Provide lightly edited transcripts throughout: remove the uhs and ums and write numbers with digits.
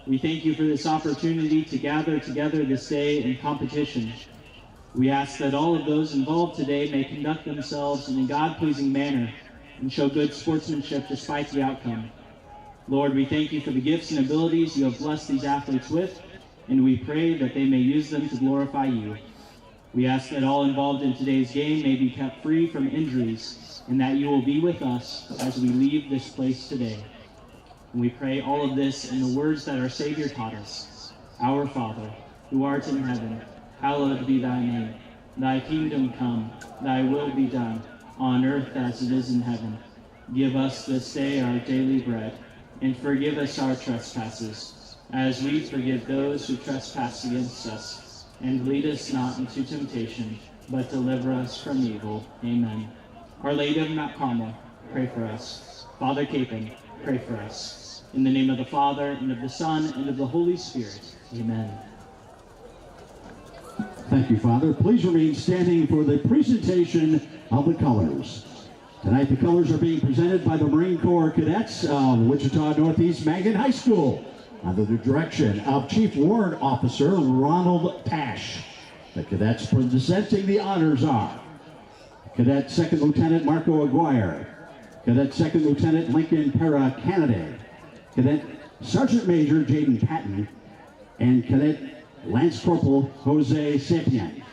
we thank you for this opportunity to gather together this day in competition. We ask that all of those involved today may conduct themselves in a God-pleasing manner and show good sportsmanship despite the outcome. Lord, we thank you for the gifts and abilities you have blessed these athletes with, and we pray that they may use them to glorify you. We ask that all involved in today's game may be kept free from injuries, and that you will be with us as we leave this place today. And we pray all of this in the words that our Savior taught us. Our Father, who art in heaven, hallowed be thy name. Thy kingdom come, thy will be done, on earth as it is in heaven. Give us this day our daily bread, and forgive us our trespasses, as we forgive those who trespass against us. And lead us not into temptation, but deliver us from evil. Amen. Our Lady of Mount Carmel, pray for us. Father Kapaun, pray for us. In the name of the Father, and of the Son, and of the Holy Spirit. Amen. Thank you, Father. Please remain standing for the presentation of the colors. Tonight, the colors are being presented by the Marine Corps Cadets of Wichita Northeast Magnet High School under the direction of Chief Warrant Officer Ronald Tash. The cadets presenting the honors are Cadet Second Lieutenant Marco Aguirre, Cadet Second Lieutenant Lincoln Pera Kennedy, Cadet Sergeant Major Jaden Patton, and Cadet Lance Corporal Jose Sapien.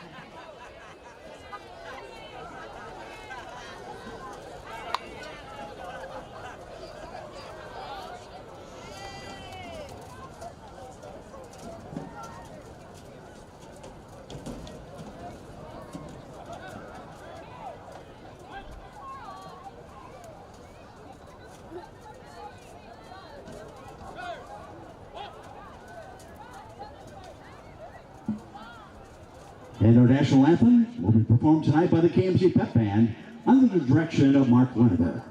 And our national anthem will be performed tonight by the KMC Pep Band under the direction of Mark Lineker.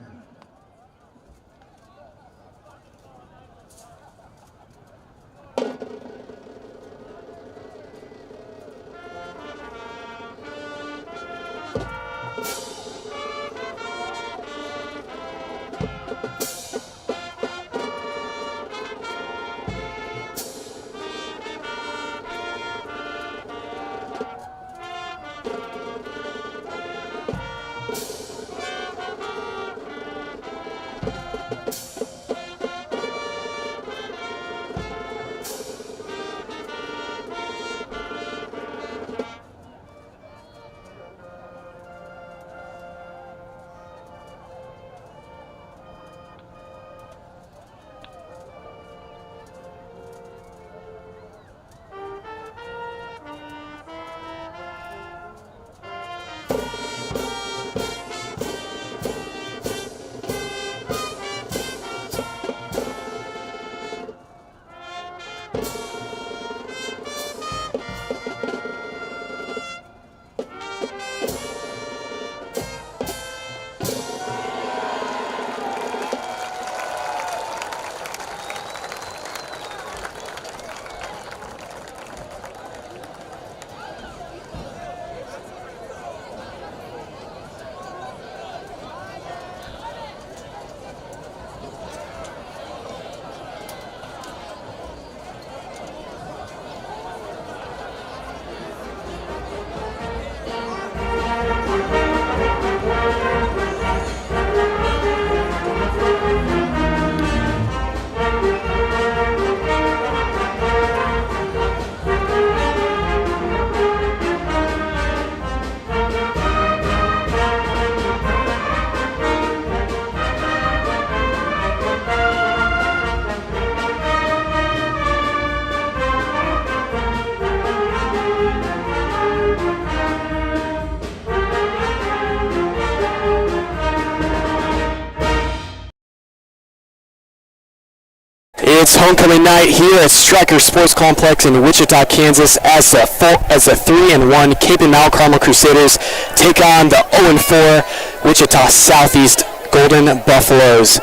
It's homecoming night here at Stryker Sports Complex in Wichita, Kansas, as the 3-1 Kapaun Mount Carmel Crusaders take on the 0-4 Wichita Southeast Golden Buffaloes.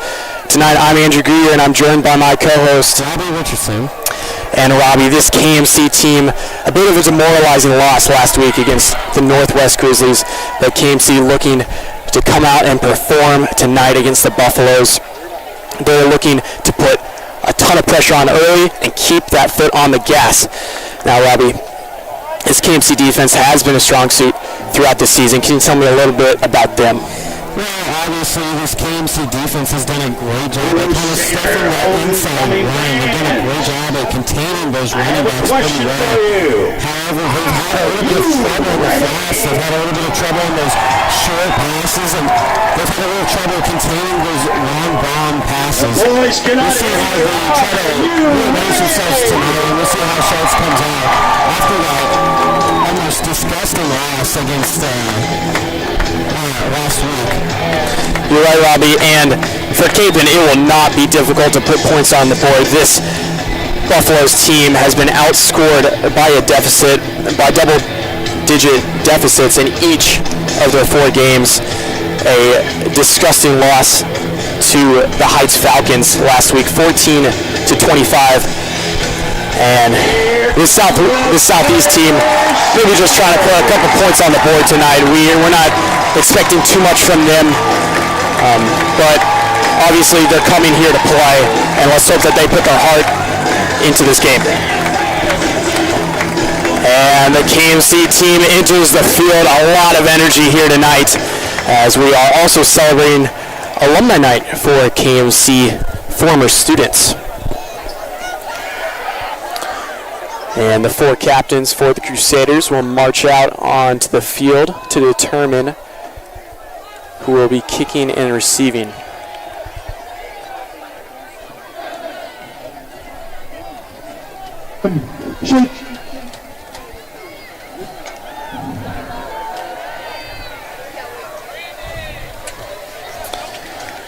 Tonight, I'm Andrew Greer, and I'm joined by my co-host Robbie Richardson. And Robbie, this KMC team, a bit of a demoralizing loss last week against the Northwest Grizzlies, but KMC looking to come out and perform tonight against the Buffaloes. They're looking to put a ton of pressure on early and keep that foot on the gas. Now, Robbie, this KMC defense has been a strong suit throughout the season. Can you tell me a little bit about them? Well, obviously, this KMC defense has done a great job at kind of stuffing that inside run. They've done a great job at containing those running backs pretty well. However, they've had a little bit of trouble in the flats. They've had a little bit of trouble in those short passes, and they've had a little trouble containing those long bomb passes. We'll see how they try to rearrange themselves tonight, and we'll see how Schultz comes out after that almost disgusting loss against last week. You're right, Robbie, and for Kapaun, it will not be difficult to put points on the board. This Buffaloes team has been outscored by double-digit deficits in each of their 4 games. A disgusting loss to the Heights Falcons last week, 14-25. And this Southeast team maybe just trying to put a couple points on the board tonight. We're not expecting too much from them, but obviously they're coming here to play, and let's hope that they put their heart into this game. And the KMC team enters the field, a lot of energy here tonight, as we are also celebrating Alumni Night for KMC former students. And the 4 captains for the Crusaders will march out onto the field to determine who will be kicking and receiving.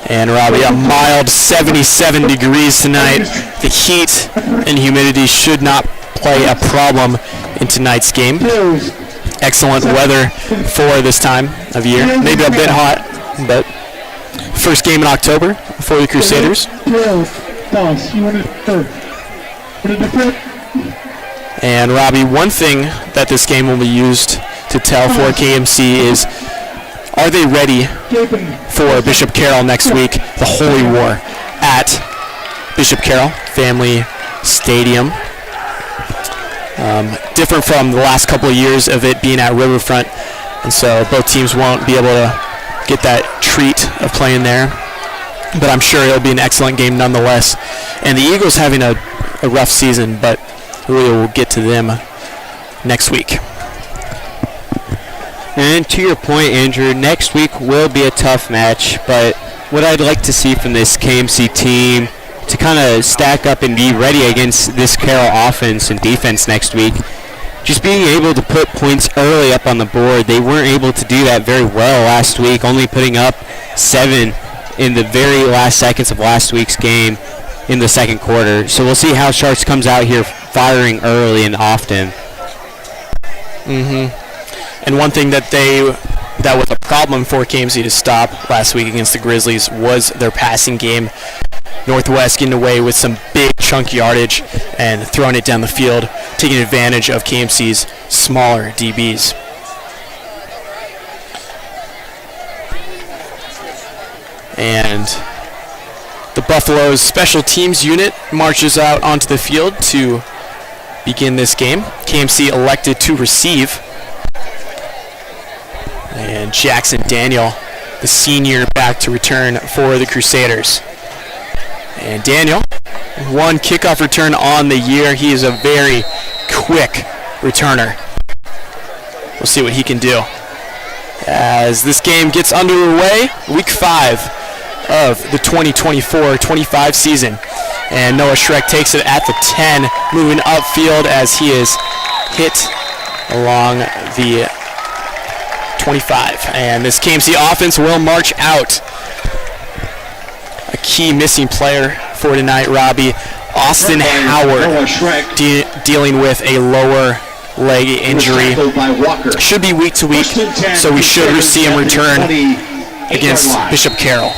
And Robbie, a mild 77 degrees tonight. The heat and humidity should not play a problem in tonight's game. Excellent weather for this time of year. Maybe a bit hot, but first game in October for the Crusaders. And Robbie, one thing that this game will be used to tell for KMC is, are they ready for Bishop Carroll next week, the Holy War at Bishop Carroll Family Stadium? Different from the last couple of years of it being at Riverfront, and so both teams won't be able to get that treat of playing there, but I'm sure it'll be an excellent game nonetheless. And the Eagles having a rough season, but really we'll get to them next week. And to your point, Andrew, next week will be a tough match, but what I'd like to see from this KMC team to kind of stack up and be ready against this Carroll offense and defense next week, just being able to put points early up on the board. They weren't able to do that very well last week, only putting up 7 in the very last seconds of last week's game in the second quarter. So we'll see how Sharks comes out here firing early and often. And one thing that was a problem for KMC to stop last week against the Grizzlies was their passing game. Northwest getting away with some big chunk yardage and throwing it down the field, taking advantage of KMC's smaller DBs. And the Buffaloes special teams unit marches out onto the field to begin this game. KMC elected to receive. And Jackson Daniel, the senior, back to return for the Crusaders. And Daniel, 1 kickoff return on the year. He is a very quick returner. We'll see what he can do as this game gets underway. Week 5 of the 2024-25 season. And Noah Schreck takes it at the 10, moving upfield as he is hit along the 25. And this KMC offense will march out. A key missing player for tonight, Robbie. Austin Howard dealing with a lower leg injury. Should be week to week, so we should see him return against Bishop Carroll.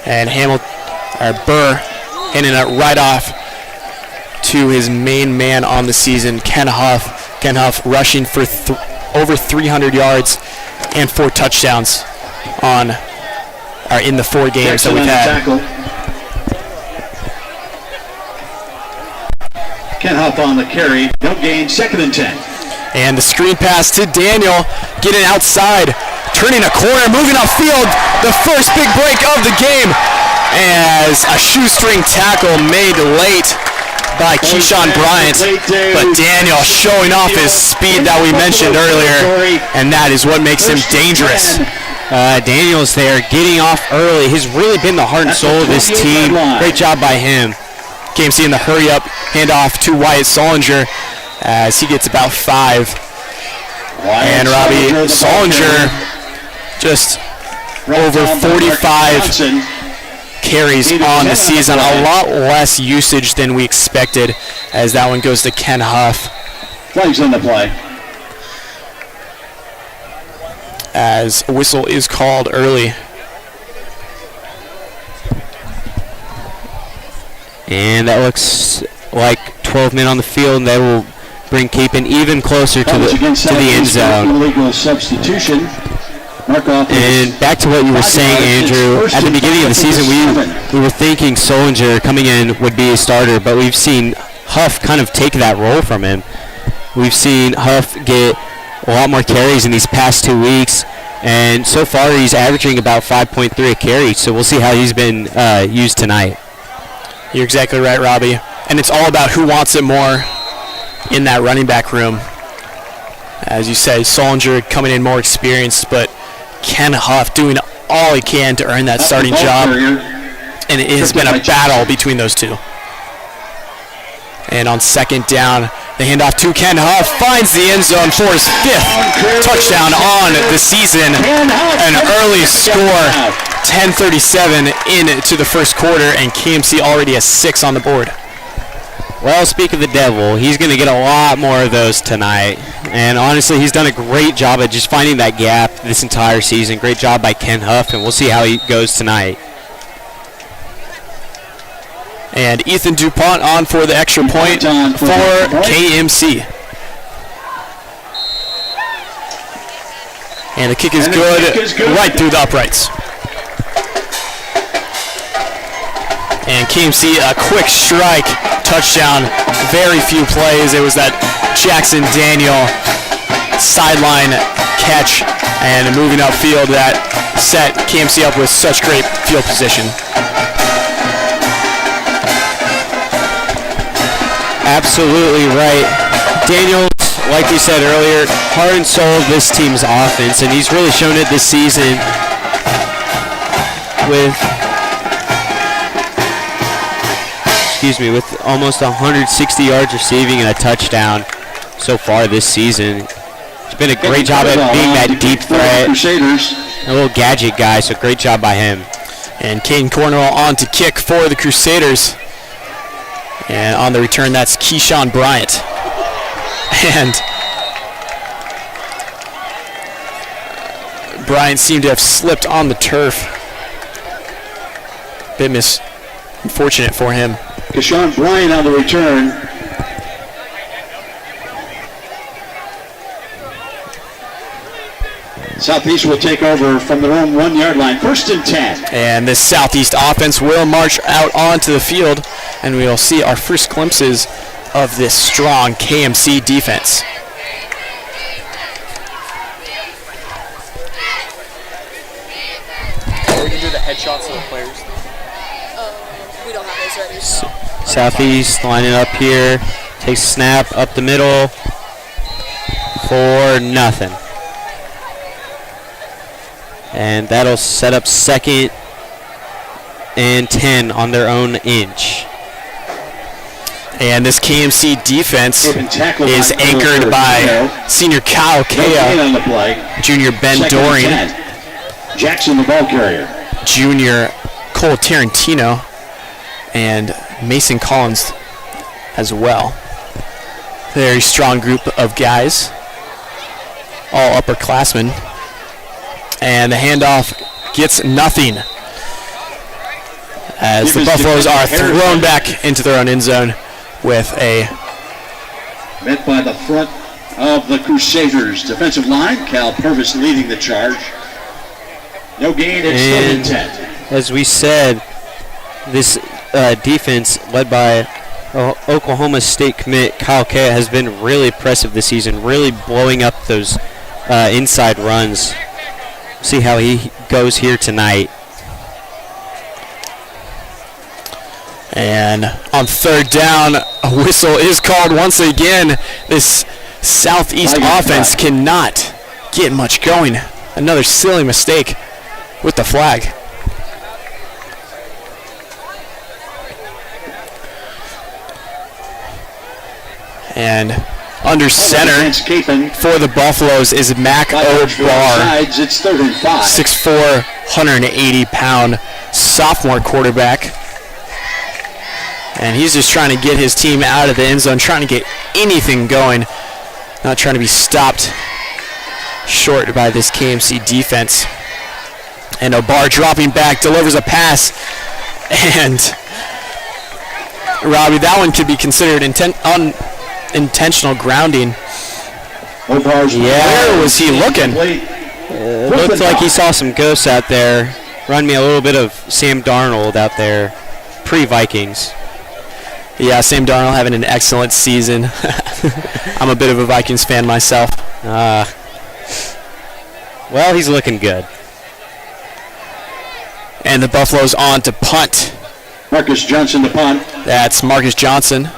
And Burr handing it right off to his main man on the season, Ken Huff. Ken Huff rushing for over 300 yards and 4 touchdowns on in the 4 games that we've had. Ken Huff on the carry. No gain. 2nd and 10. And the screen pass to Daniel, getting outside, turning a corner, moving upfield. The first big break of the game as a shoestring tackle made late by Keyshawn Bryant. But Daniel showing off his speed that we mentioned earlier, and that is what makes him dangerous. Daniel's there, getting off early. He's really been the heart and soul of this team. Great job by him. KMC in the hurry up, handoff to Wyatt Solinger as he gets about 5. And Robbie Solinger just over 45 carries on the season. A lot less usage than we expected as that one goes to Ken Huff. Flags on the play. As a whistle is called early. And that looks like 12 men on the field, and that will bring Kapaun even closer to the end zone. Illegal substitution. And back to what you were saying, Andrew, at the beginning of the season, we were thinking Solinger coming in would be a starter, but we've seen Huff kind of take that role from him. We've seen Huff get a lot more carries in these past 2 weeks, and so far he's averaging about 5.3 a carry, so we'll see how he's been used tonight. You're exactly right, Robbie. And it's all about who wants it more in that running back room. As you say, Solinger coming in more experienced, but Ken Huff doing all he can to earn that starting job. And it has been a battle between those two. And on 2nd down, the handoff to Ken Huff finds the end zone for his 5th touchdown on the season. An early score, 10:37 into the first quarter, and KMC already has 6 on the board. Well, speak of the devil, he's going to get a lot more of those tonight. And honestly, he's done a great job at just finding that gap this entire season. Great job by Ken Huff, and we'll see how he goes tonight. And Ethan DuPont on for the extra point for KMC. And the kick is good right through the uprights. And KMC, a quick strike touchdown. Very few plays. It was that Jackson Daniel sideline catch and moving upfield that set KMC up with such great field position. Absolutely right. Daniels, like you said earlier, heart and soul of this team's offense, and he's really shown it this season with almost 160 yards receiving and a touchdown so far this season. He's been a great job at being that deep threat. A little gadget guy, so great job by him. And Caden Cornwell on to kick for the Crusaders. And on the return, that's Keyshawn Bryant. And Bryant seemed to have slipped on the turf. Bit unfortunate for him. Keyshawn Bryant on the return. Southeast will take over from their own 1-yard line. 1st and 10. And this Southeast offense will march out onto the field, and we'll see our first glimpses of this strong KMC defense. Are we going to do the headshots of the players? We don't have those ready. So. Southeast lining up here. Takes a snap up the middle for nothing. And that'll set up 2nd and 10 on their own inch. And this KMC defense is anchored by senior Kyle Kea, junior Ben Doring, Jackson the ball carrier, junior Cole Tarantino, and Mason Collins as well. Very strong group of guys, all upperclassmen. And the handoff gets nothing as the Buffaloes are thrown back into their own end zone with a... Met by the front of the Crusaders defensive line. Cal Purvis leading the charge. No gain, it's And 10. as we said, this defense led by Oklahoma State commit Kyle Kea has been really impressive this season, really blowing up those inside runs. See how he goes here tonight. And on third down, a whistle is called once again. This Southeast offense cannot get much going. Another silly mistake with the flag. And under center for the Buffaloes is Mac O'Barr, It's 3rd and 5. 6'4", 180-pound sophomore quarterback. And he's just trying to get his team out of the end zone, trying to get anything going, not trying to be stopped short by this KMC defense. And O'Barr dropping back, delivers a pass, and Robbie, that one could be considered unintentional grounding. Where was he looking? Looked like he saw some ghosts out there. Remind me a little bit of Sam Darnold out there, pre-Vikings. Yeah, Sam Darnold having an excellent season. I'm a bit of a Vikings fan myself. Well, he's looking good. And the Buffaloes on to punt. Marcus Johnson to punt. That's Marcus Johnson.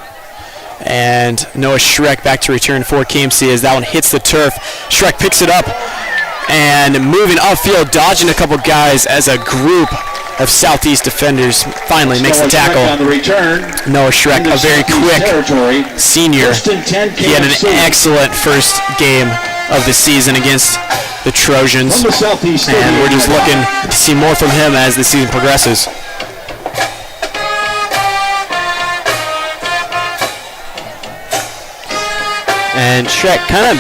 And Noah Schreck back to return for KMC as that one hits the turf. Schreck picks it up and moving upfield, dodging a couple guys as a group of Southeast defenders finally makes the tackle. On the return. Noah Schreck, a very quick senior. He had an excellent first game of the season against the Trojans. And we're just looking to see more from him as the season progresses. And Schreck kind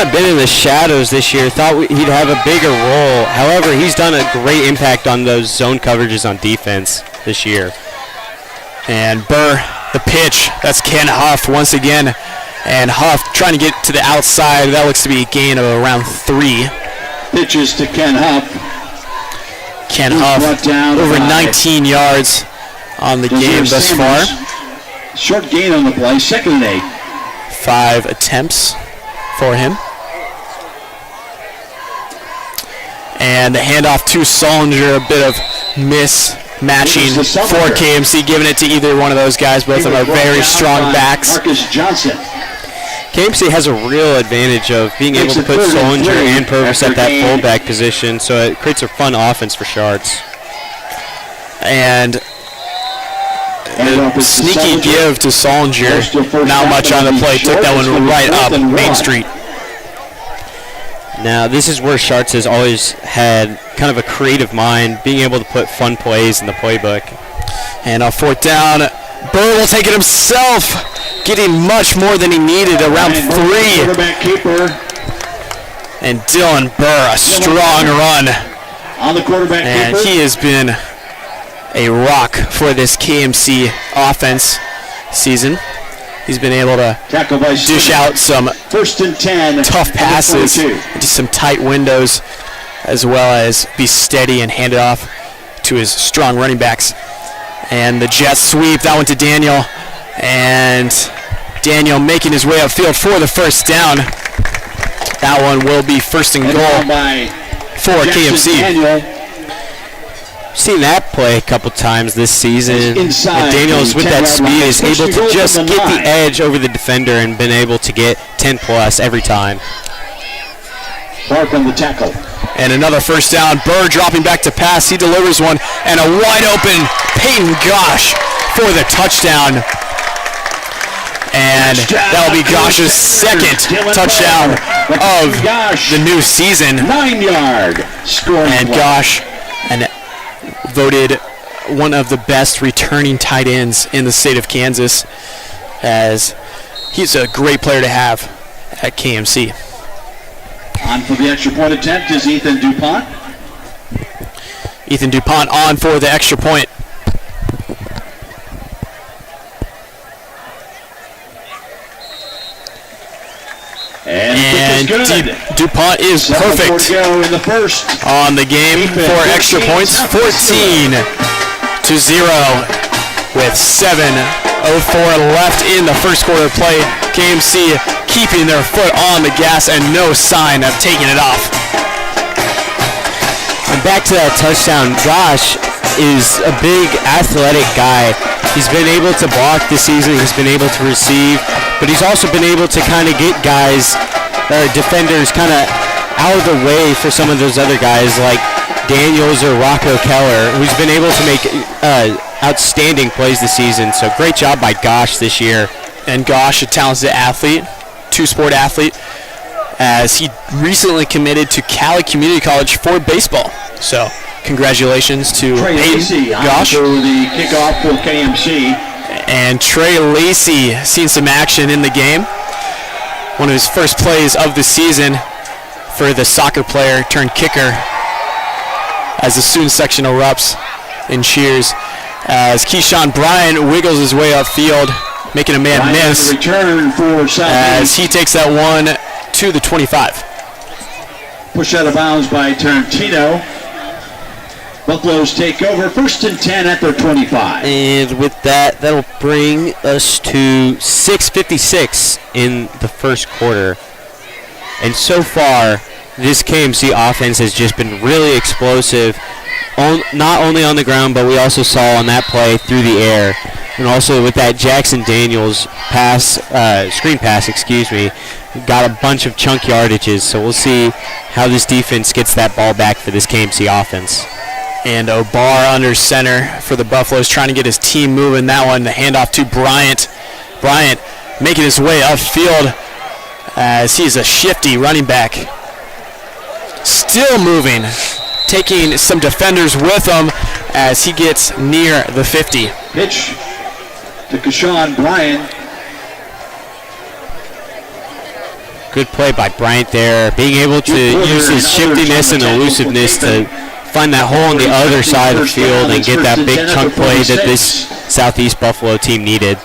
of been in the shadows this year. Thought he'd have a bigger role. However, he's done a great impact on those zone coverages on defense this year. And Burr, the pitch. That's Ken Huff once again. And Huff trying to get to the outside. That looks to be a gain of around 3. Pitches to Ken Huff. Ken Huff over 19 yards on the game thus far. Short gain on the play, 2nd and 8. 5 attempts for him. And the handoff to Solinger, a bit of mismatching for KMC, giving it to either one of those guys. Both of them are very strong backs. Marcus Johnson. KMC has a real advantage of being able to put Solinger and Purvis at that fullback position, so it creates a fun offense for Shards. And sneaky give to Solinger. Not much on the play. Took that one right up Main Street. Now, this is where Shards has always had kind of a creative mind, being able to put fun plays in the playbook. And on 4th down, Burr will take it himself, getting much more than he needed, around 3. And Dylan Burr, a strong run. On the quarterback and keeper. He has been a rock for this KMC offense season. He's been able to dish out some 1st and 10 tough passes into some tight windows, as well as be steady and hand it off to his strong running backs. And the jet sweep, that one to Daniel. And Daniel making his way upfield for the 1st down. That one will be 1st and goal for KMC. Seen that play a couple times this season. And Daniels with that speed is able to just get the edge over the defender and been able to get 10 plus every time. Clark on the tackle. And another 1st down. Burr dropping back to pass. He delivers one. And a wide open Peyton Gosh for the touchdown. And that will be Gosh's 2nd touchdown of the new season. 9-yard scoring. And Gosh voted one of the best returning tight ends in the state of Kansas, as he's a great player to have at KMC. On for the extra point attempt is Ethan DuPont. Ethan DuPont on for the extra point. And And DuPont is perfect in the first. on the game for extra points, 14-0 with 7:04 left in the first quarter of play. KMC keeping their foot on the gas and no sign of taking it off. And back to that touchdown, Josh is a big athletic guy. He's been able to block this season, he's been able to receive, but he's also been able to kind of get guys, defenders kind of out of the way for some of those other guys like Daniels or Rocco Keller, who's been able to make outstanding plays this season. So great job by Gosh this year. And Gosh, a talented athlete, two-sport athlete, as he recently committed to Cali Community College for baseball. So congratulations to Peyton Gosh. For the kickoff for KMC. And Trey Lacey seen some action in the game. One of his first plays of the season for the soccer player turned kicker as the student section erupts in cheers as Keyshawn Bryant wiggles his way upfield, making a man miss return for as he takes that one to the 25. Push out of bounds by Tarantino. Buffaloes take over, 1st and 10 at their 25. And with that, that'll bring us to 6:56 in the first quarter. And so far, this KMC offense has just been really explosive, not only on the ground, but we also saw on that play through the air. And also with that Jackson Daniels screen pass, got a bunch of chunk yardages. So we'll see how this defense gets that ball back for this KMC offense. And O'Barr under center for the Buffaloes, trying to get his team moving. That one, the handoff to Bryant. Bryant making his way upfield as he's a shifty running back. Still moving, taking some defenders with him as he gets near the 50. Pitch to Keyshawn Bryant. Good play by Bryant there, being able to use his shiftiness and elusiveness to find that hole on the other side of the field and get that big chunk play that this Southeast Buffalo team needed.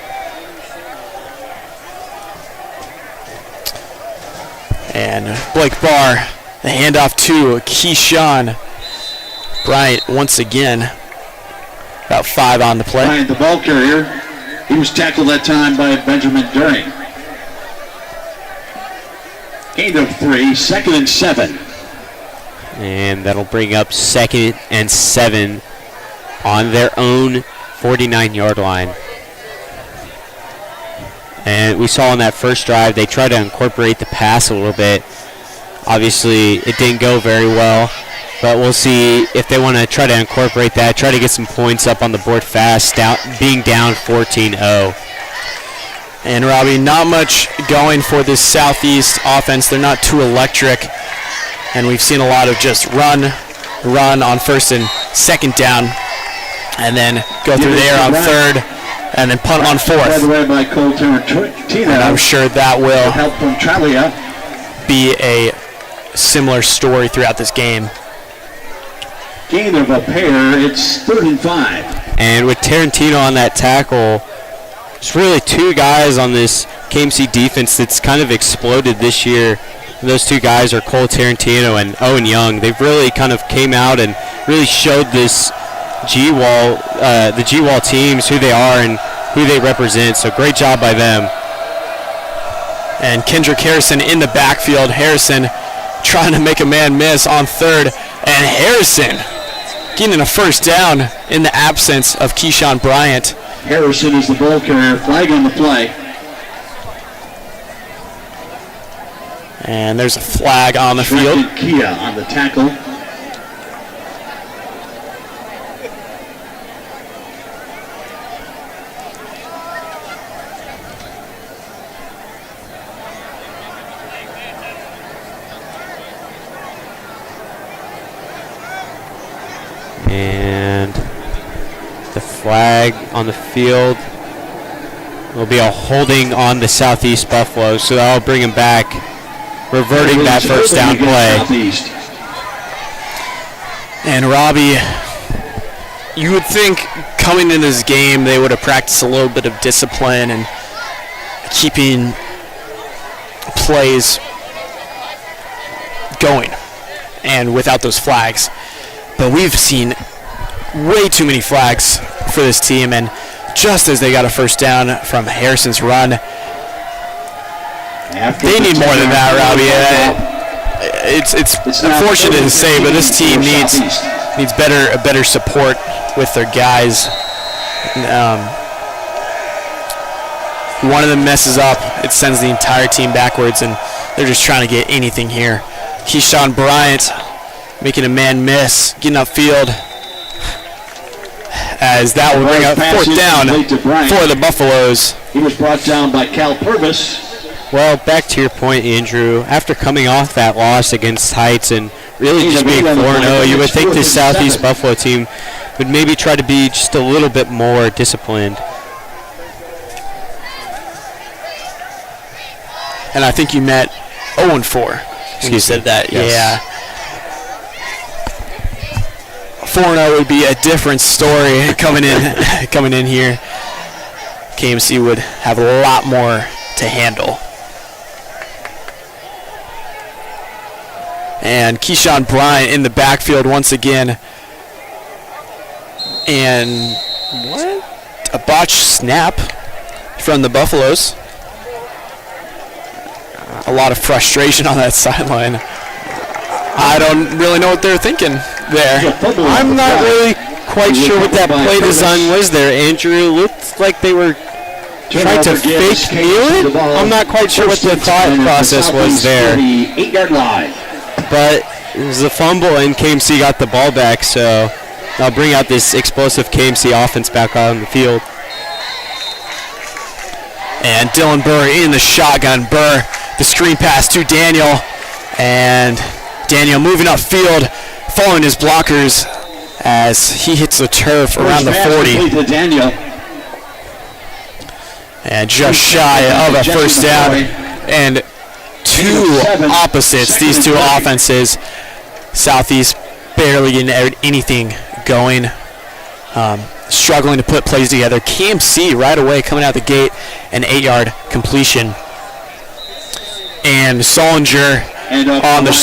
And Blake Barr, the handoff to Keyshawn Bryant once again. About 5 on the play. Bryant, the ball carrier. He was tackled that time by Benjamin During. Gain of 3, 2nd and 7. And that'll bring up 2nd and 7 on their own 49-yard line. And we saw on that first drive, they tried to incorporate the pass a little bit. Obviously, it didn't go very well, but we'll see if they want to try to incorporate that, try to get some points up on the board fast, being down 14-0. And Robbie, not much going for this Southeast offense. They're not too electric. And we've seen a lot of just run on 1st and 2nd down, and then go through there on 3rd, and then punt on 4th. By Cole Tarantino. And I'm sure that will help from Tralia. Be a similar story throughout this game. Gain of a pair, it's 3rd and 5. And with Tarantino on that tackle, there's really 2 guys on this KMC defense that's kind of exploded this year. Those 2 guys are Cole Tarantino and Owen Young. They've really kind of came out and really showed this the G-Wall teams who they are and who they represent. So great job by them. And Kendrick Harrison in the backfield. Harrison trying to make a man miss on 3rd. And Harrison getting a 1st down in the absence of Keyshawn Bryant. Harrison is the ball carrier. Flag on the play. And there's a flag on the field. Kia on the tackle. And the flag on the field will be a holding on the Southeast Buffalo, so that'll bring him back, reverting that 1st down play. And Robbie, you would think coming into this game they would have practiced a little bit of discipline and keeping plays going, and without those flags. But we've seen way too many flags for this team, and just as they got a first down from Harrison's run, they need more than that, Robbie. It's unfortunate to say, but this team needs better support with their guys. One of them messes up, it sends the entire team backwards, and they're just trying to get anything here. Keyshawn Bryant making a man miss, getting upfield, as that will bring up fourth down for the Buffaloes. He was brought down by Cal Purvis. Well, back to your point, Andrew, after coming off that loss against Heights and really just being 4-0, you would think this Southeast Buffalo team would maybe try to be just a little bit more disciplined. And I think you meant 0-4. You said that, yes. Yeah. 4-0 would be a different story coming in here. KMC would have a lot more to handle. And Keyshawn Bryant in the backfield once again. And what? A botched snap from the Buffaloes. A lot of frustration on that sideline. I don't really know what they're thinking there. I'm not really quite sure what that play design was there, Andrew. It looked like they were trying to fake kneel it. I'm not quite sure what the thought process was there. 8-yard line. But it was a fumble, and KMC got the ball back, so I'll bring out this explosive KMC offense back on the field. And Dylan Burr in the shotgun. Burr, the screen pass to Daniel, and Daniel moving upfield, following his blockers as he hits the turf around the 40. And just shy of a first down. And two opposites, these two offenses. Southeast barely getting anything going. Struggling to put plays together. KMC right away coming out the gate, an 8-yard completion. And Solinger on the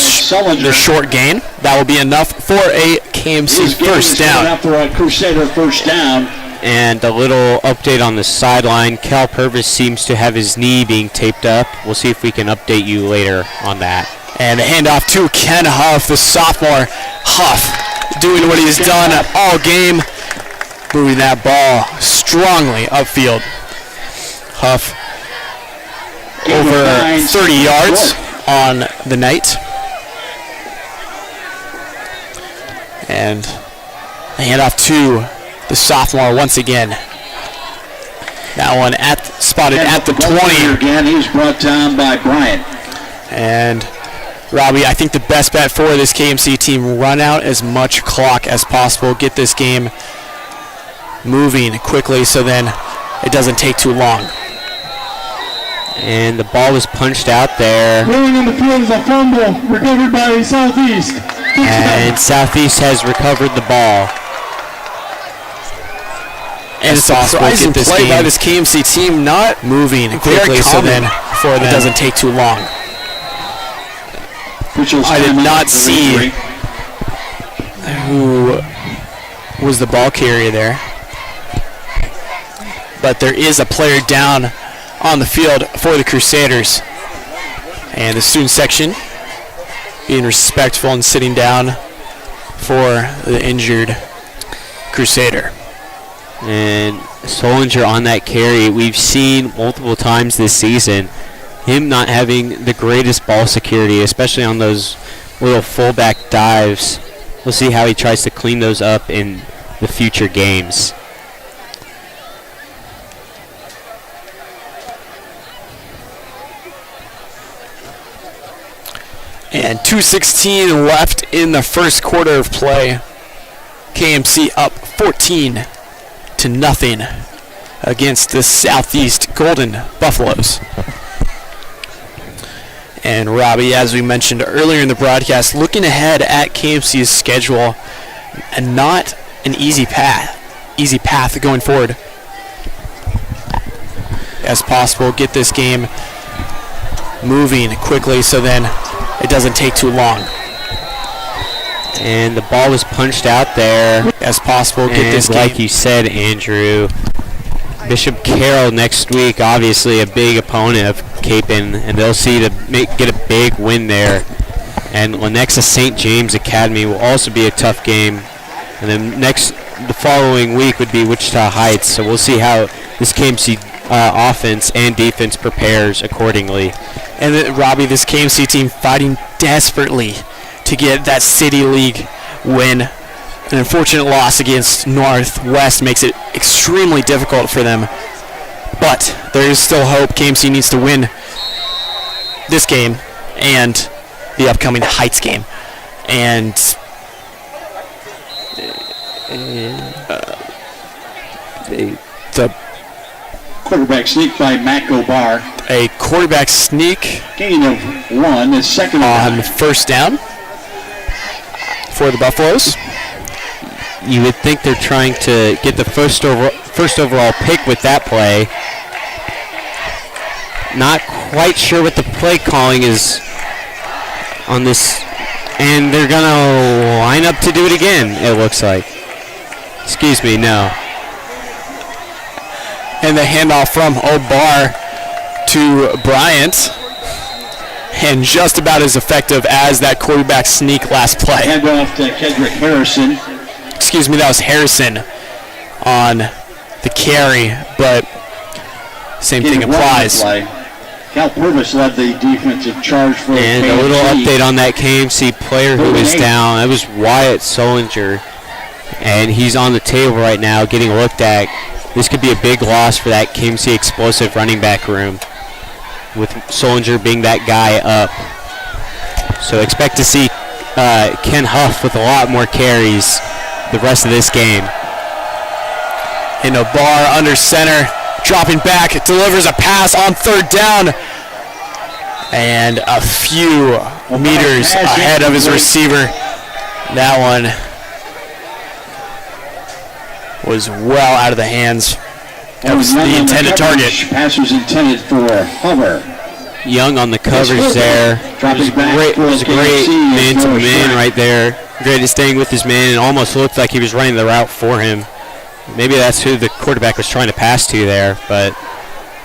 short gain. That will be enough for a KMC first down. After a Crusader first down. And a little update on the sideline. Cal Purvis seems to have his knee being taped up. We'll see if we can update you later on that. And the handoff to Ken Huff, the sophomore. Huff doing what he's done all game. Moving that ball strongly upfield. Huff over 30 yards on the night. And a handoff to the sophomore once again. That one spotted at the 20. Again, he's brought down by Bryant. And Robbie, I think the best bet for this KMC team, run out as much clock as possible. Get this game moving quickly so then it doesn't take too long. And the ball was punched out there. Rolling in the field is a fumble recovered by Southeast. And Southeast has recovered the ball. And it's a surprising play by this KMC team, not moving quickly so then it doesn't take too long. I did not see who was the ball carrier there. But there is a player down on the field for the Crusaders. And the student section being respectful and sitting down for the injured Crusader. And Solinger on that carry, we've seen multiple times this season him not having the greatest ball security, especially on those little fullback dives. We'll see how he tries to clean those up in the future games. And 2:16 left in the first quarter of play. KMC up 14-0 against the Southeast Golden Buffaloes. And Robbie, as we mentioned earlier in the broadcast, looking ahead at KMC's schedule, and not an easy path going forward as possible. Get this game moving quickly so then it doesn't take too long. And the ball was punched out there. As possible, get And this game. like you said, Andrew, Bishop Carroll next week, obviously a big opponent of Kapaun, and they'll see to get a big win there. And Lenexa St. James Academy will also be a tough game. And then the following week would be Wichita Heights. So we'll see how this KMC offense and defense prepares accordingly. And Robbie, this KMC team fighting desperately to get that City League win. An unfortunate loss against Northwest makes it extremely difficult for them. But there is still hope. KMC needs to win this game and the upcoming Heights game. And the Quarterback sneak by Matt Gobar. a quarterback sneak Gain of 1 is second on first down for the Buffaloes. You would think they're trying to get the first overall pick with that play. Not quite sure what the play calling is on this, and they're gonna line up to do it again, it looks like. Excuse me, no. And the handoff from O'Bar to Bryant. And just about as effective as that quarterback sneak last play. Handoff to Kendrick Harrison. Excuse me, that was Harrison on the carry, but same thing applies. Cal Purvis led the defensive charge for And KMC. a little update on that KMC player who is down. That was Wyatt Solinger, and he's on the table right now getting looked at. This could be a big loss for that KMC explosive running back room, with Solinger being that guy up. So expect to see Ken Huff with a lot more carries the rest of this game. In a bar under center, dropping back, delivers a pass on third down, and a few meters ahead of his receiver. That one was well out of the hands. That was the intended target. Pass was intended for Hover. Young on the coverage there. It was a great man-to-man right there. Great at staying with his man, and almost looked like he was running the route for him. Maybe that's who the quarterback was trying to pass to there, but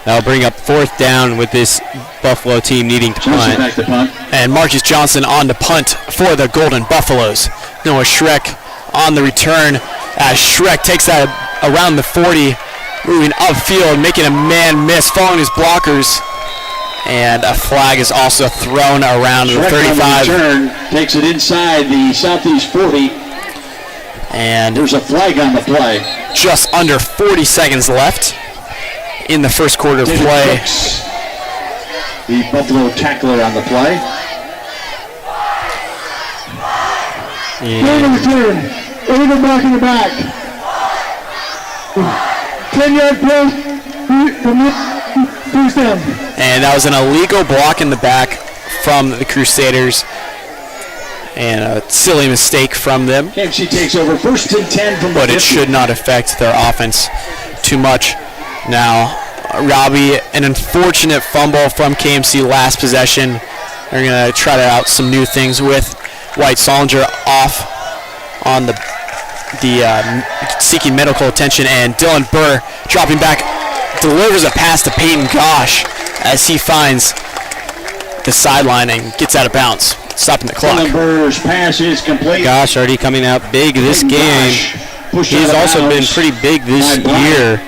that'll bring up fourth down with this Buffalo team needing to punt. Back to punt. And Marcus Johnson on the punt for the Golden Buffaloes. Noah Schreck on the return as Schreck takes that around the 40, moving upfield, making a man miss, following his blockers. And a flag is also thrown around the 35. Return, takes it inside the Southeast 40. And there's a flag on the play. Just under 40 seconds left in the first quarter of play. Brooks, the Buffalo tackler on the play. Game of return. Over back in the back. 10-yard play. First down. And that was an illegal block in the back from the Crusaders. And a silly mistake from them. KMC takes over first and 10 from the But it 50. should not affect their offense too much. Now, Robbie, an unfortunate fumble from KMC last possession. They're going to try out some new things with White Solinger off on the seeking medical attention, and Dylan Burr dropping back, delivers a pass to Peyton Gosh as he finds the sideline and gets out of bounds, stopping the clock. Dylan Burr's pass is complete. Gosh, already coming out big this game. He's also been pretty big this year.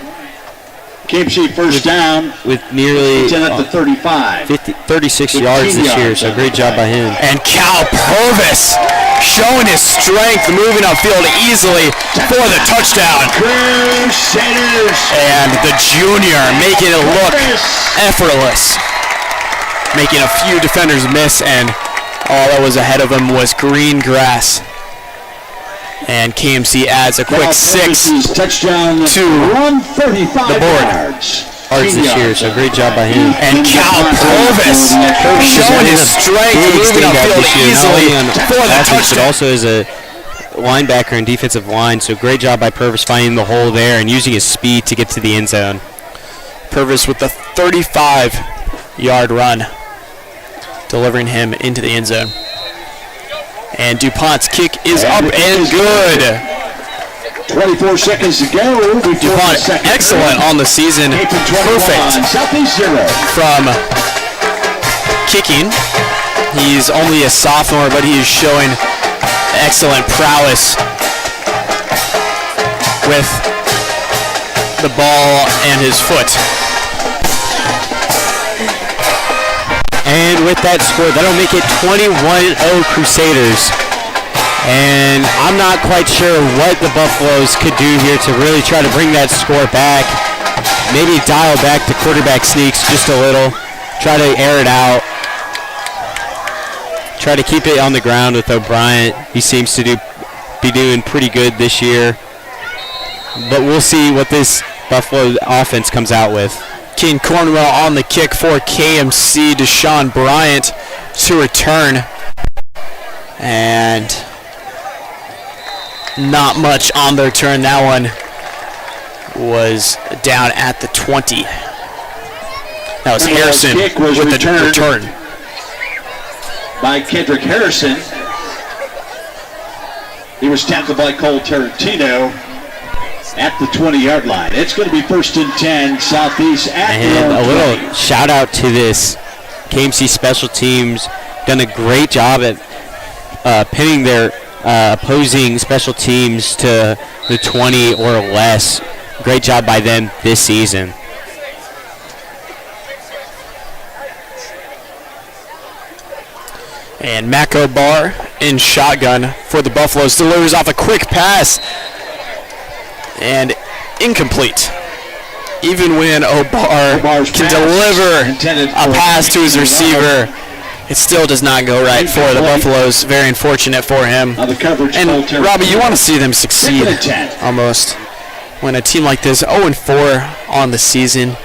KMC first down with nearly 10 at the 35. 36 yards this year, so great job by him. And Cal Purvis showing his strength, moving upfield easily for the touchdown. Crusaders. And the junior making it look effortless. Making a few defenders miss, and all that was ahead of him was green grass. And KMC adds a quick 6 touchdown to 135 the board. yards this year, so great job by him. And Cal Purvis showing his strength, moving upfield easily for the touchdown. But also as a linebacker and defensive line, so great job by Purvis finding the hole there and using his speed to get to the end zone. Purvis with the 35-yard run delivering him into the end zone. And DuPont's kick is up and good. 24 seconds to go. DuPont excellent on the season. Perfect from kicking. He's only a sophomore, but he is showing excellent prowess with the ball and his foot. And with that score, that'll make it 21-0 Crusaders. And I'm not quite sure what the Buffaloes could do here to really try to bring that score back. Maybe dial back the quarterback sneaks just a little. Try to air it out. Try to keep it on the ground with O'Brien. He seems to be doing pretty good this year. But we'll see what this Buffalo offense comes out with. King Cornwell on the kick for KMC. Deshaun Bryant to return. And not much on the return. That one was down at the 20. That was Harrison with the return. By Kendrick Harrison. He was tackled by Cole Tarantino at the 20-yard line. It's going to be 1st and 10, Southeast at and a little shout out to this KMC special teams. Done a great job at pinning their opposing special teams to the 20 or less. Great job by them this season. And Mac O'Bar in shotgun for the Buffaloes. Delivers off a quick pass. And incomplete. Even when O'Bar can deliver a pass to his receiver, it still does not go right for the Buffaloes. Very unfortunate for him. And Robbie, you want to see them succeed almost. When a team like this, 0-4 on the season,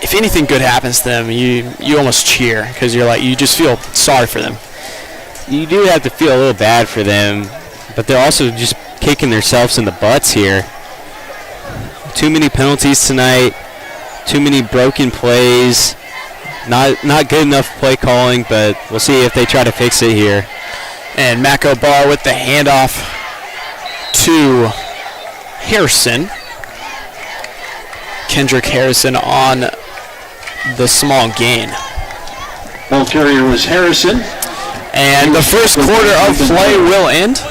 if anything good happens to them, you almost cheer because you're like, you just feel sorry for them. You do have to feel a little bad for them, but they're also just kicking themselves in the butts here. Too many penalties tonight, too many broken plays, not good enough play calling, but we'll see if they try to fix it here. And Mac O'Bar with the handoff to Harrison. Kendrick Harrison on the small gain. Ball carrier was Harrison. And the first quarter of play will end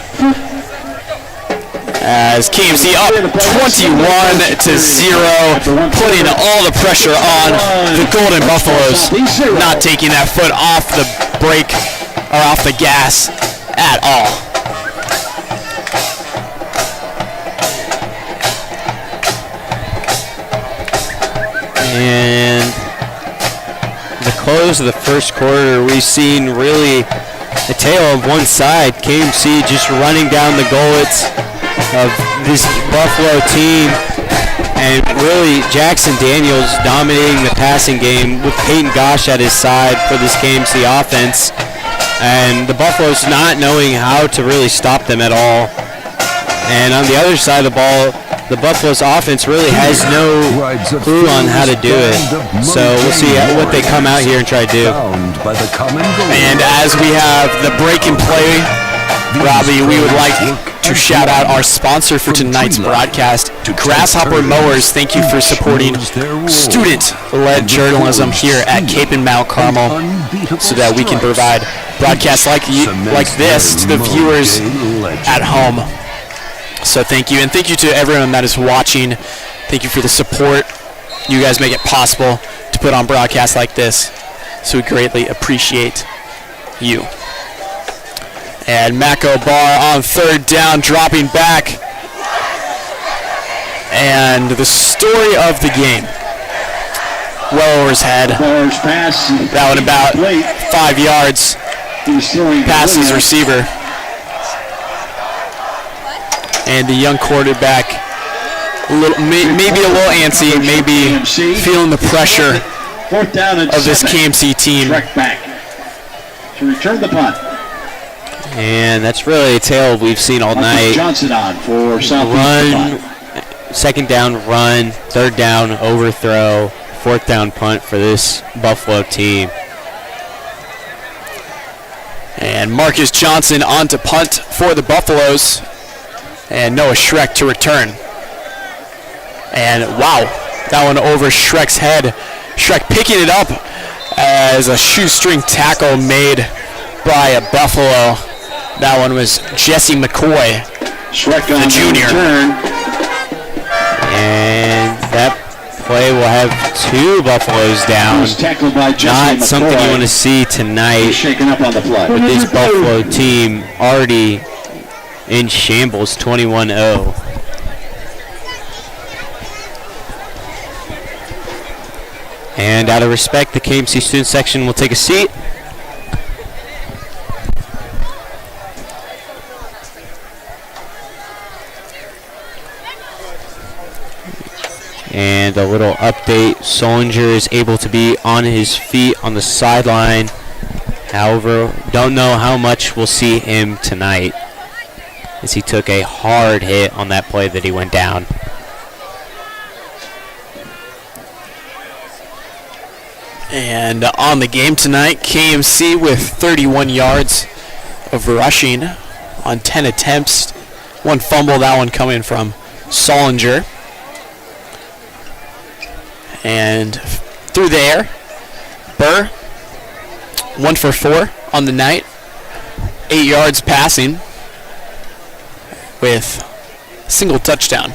as KMC up 21-0, putting all the pressure on the Golden Buffaloes, not taking that foot off the brake or off the gas at all. And the close of the first quarter, we've seen really a tale of one side. KMC just running down the gollets of this Buffalo team, and really Jackson Daniels dominating the passing game with Peyton Gosh at his side for this KMC offense, and the Buffaloes not knowing how to really stop them at all. And on the other side of the ball, the Buffalo's offense really has no clue on how to do it. So we'll see what they come out here and try to do. And as we have the break and play, Robbie, we would like to shout out our sponsor for tonight's broadcast, Grasshopper Mowers. Thank you for supporting student-led journalism here at Cape and Mount Carmel so that we can provide broadcasts like this to the viewers at home. So thank you, and thank you to everyone that is watching. Thank you for the support. You guys make it possible to put on broadcasts like this, so we greatly appreciate you. And Mac O'Bar on third down, dropping back. And the story of the game. Well over his head. That one about 5 yards past his receiver. And the young quarterback, maybe a little antsy, maybe feeling the pressure of this KMC team. To return the punt. And that's really a tale we've seen all night. Johnson on for Run, second down, run, third down, overthrow, fourth down punt for this Buffalo team. And Marcus Johnson on to punt for the Buffaloes. And Noah Schreck to return. And wow, that one over Schreck's head. Schreck picking it up as a shoestring tackle made by a Buffalo. That one was Jesse McCoy, Schreck the on junior. return. And that play will have two Buffaloes down. Was tackled by Jesse Not McCoy. something you want to see tonight He's shaken up on the play. with this Buffalo team already in shambles, 21-0. And out of respect, the KMC student section will take a seat. And a little update, Solinger is able to be on his feet on the sideline. However, don't know how much we'll see him tonight, as he took a hard hit on that play that he went down. And on the game tonight, KMC with 31 yards of rushing on 10 attempts. One fumble, that one coming from Solinger. And through the air, Burr, 1 for 4 on the night. 8 yards passing with single touchdown.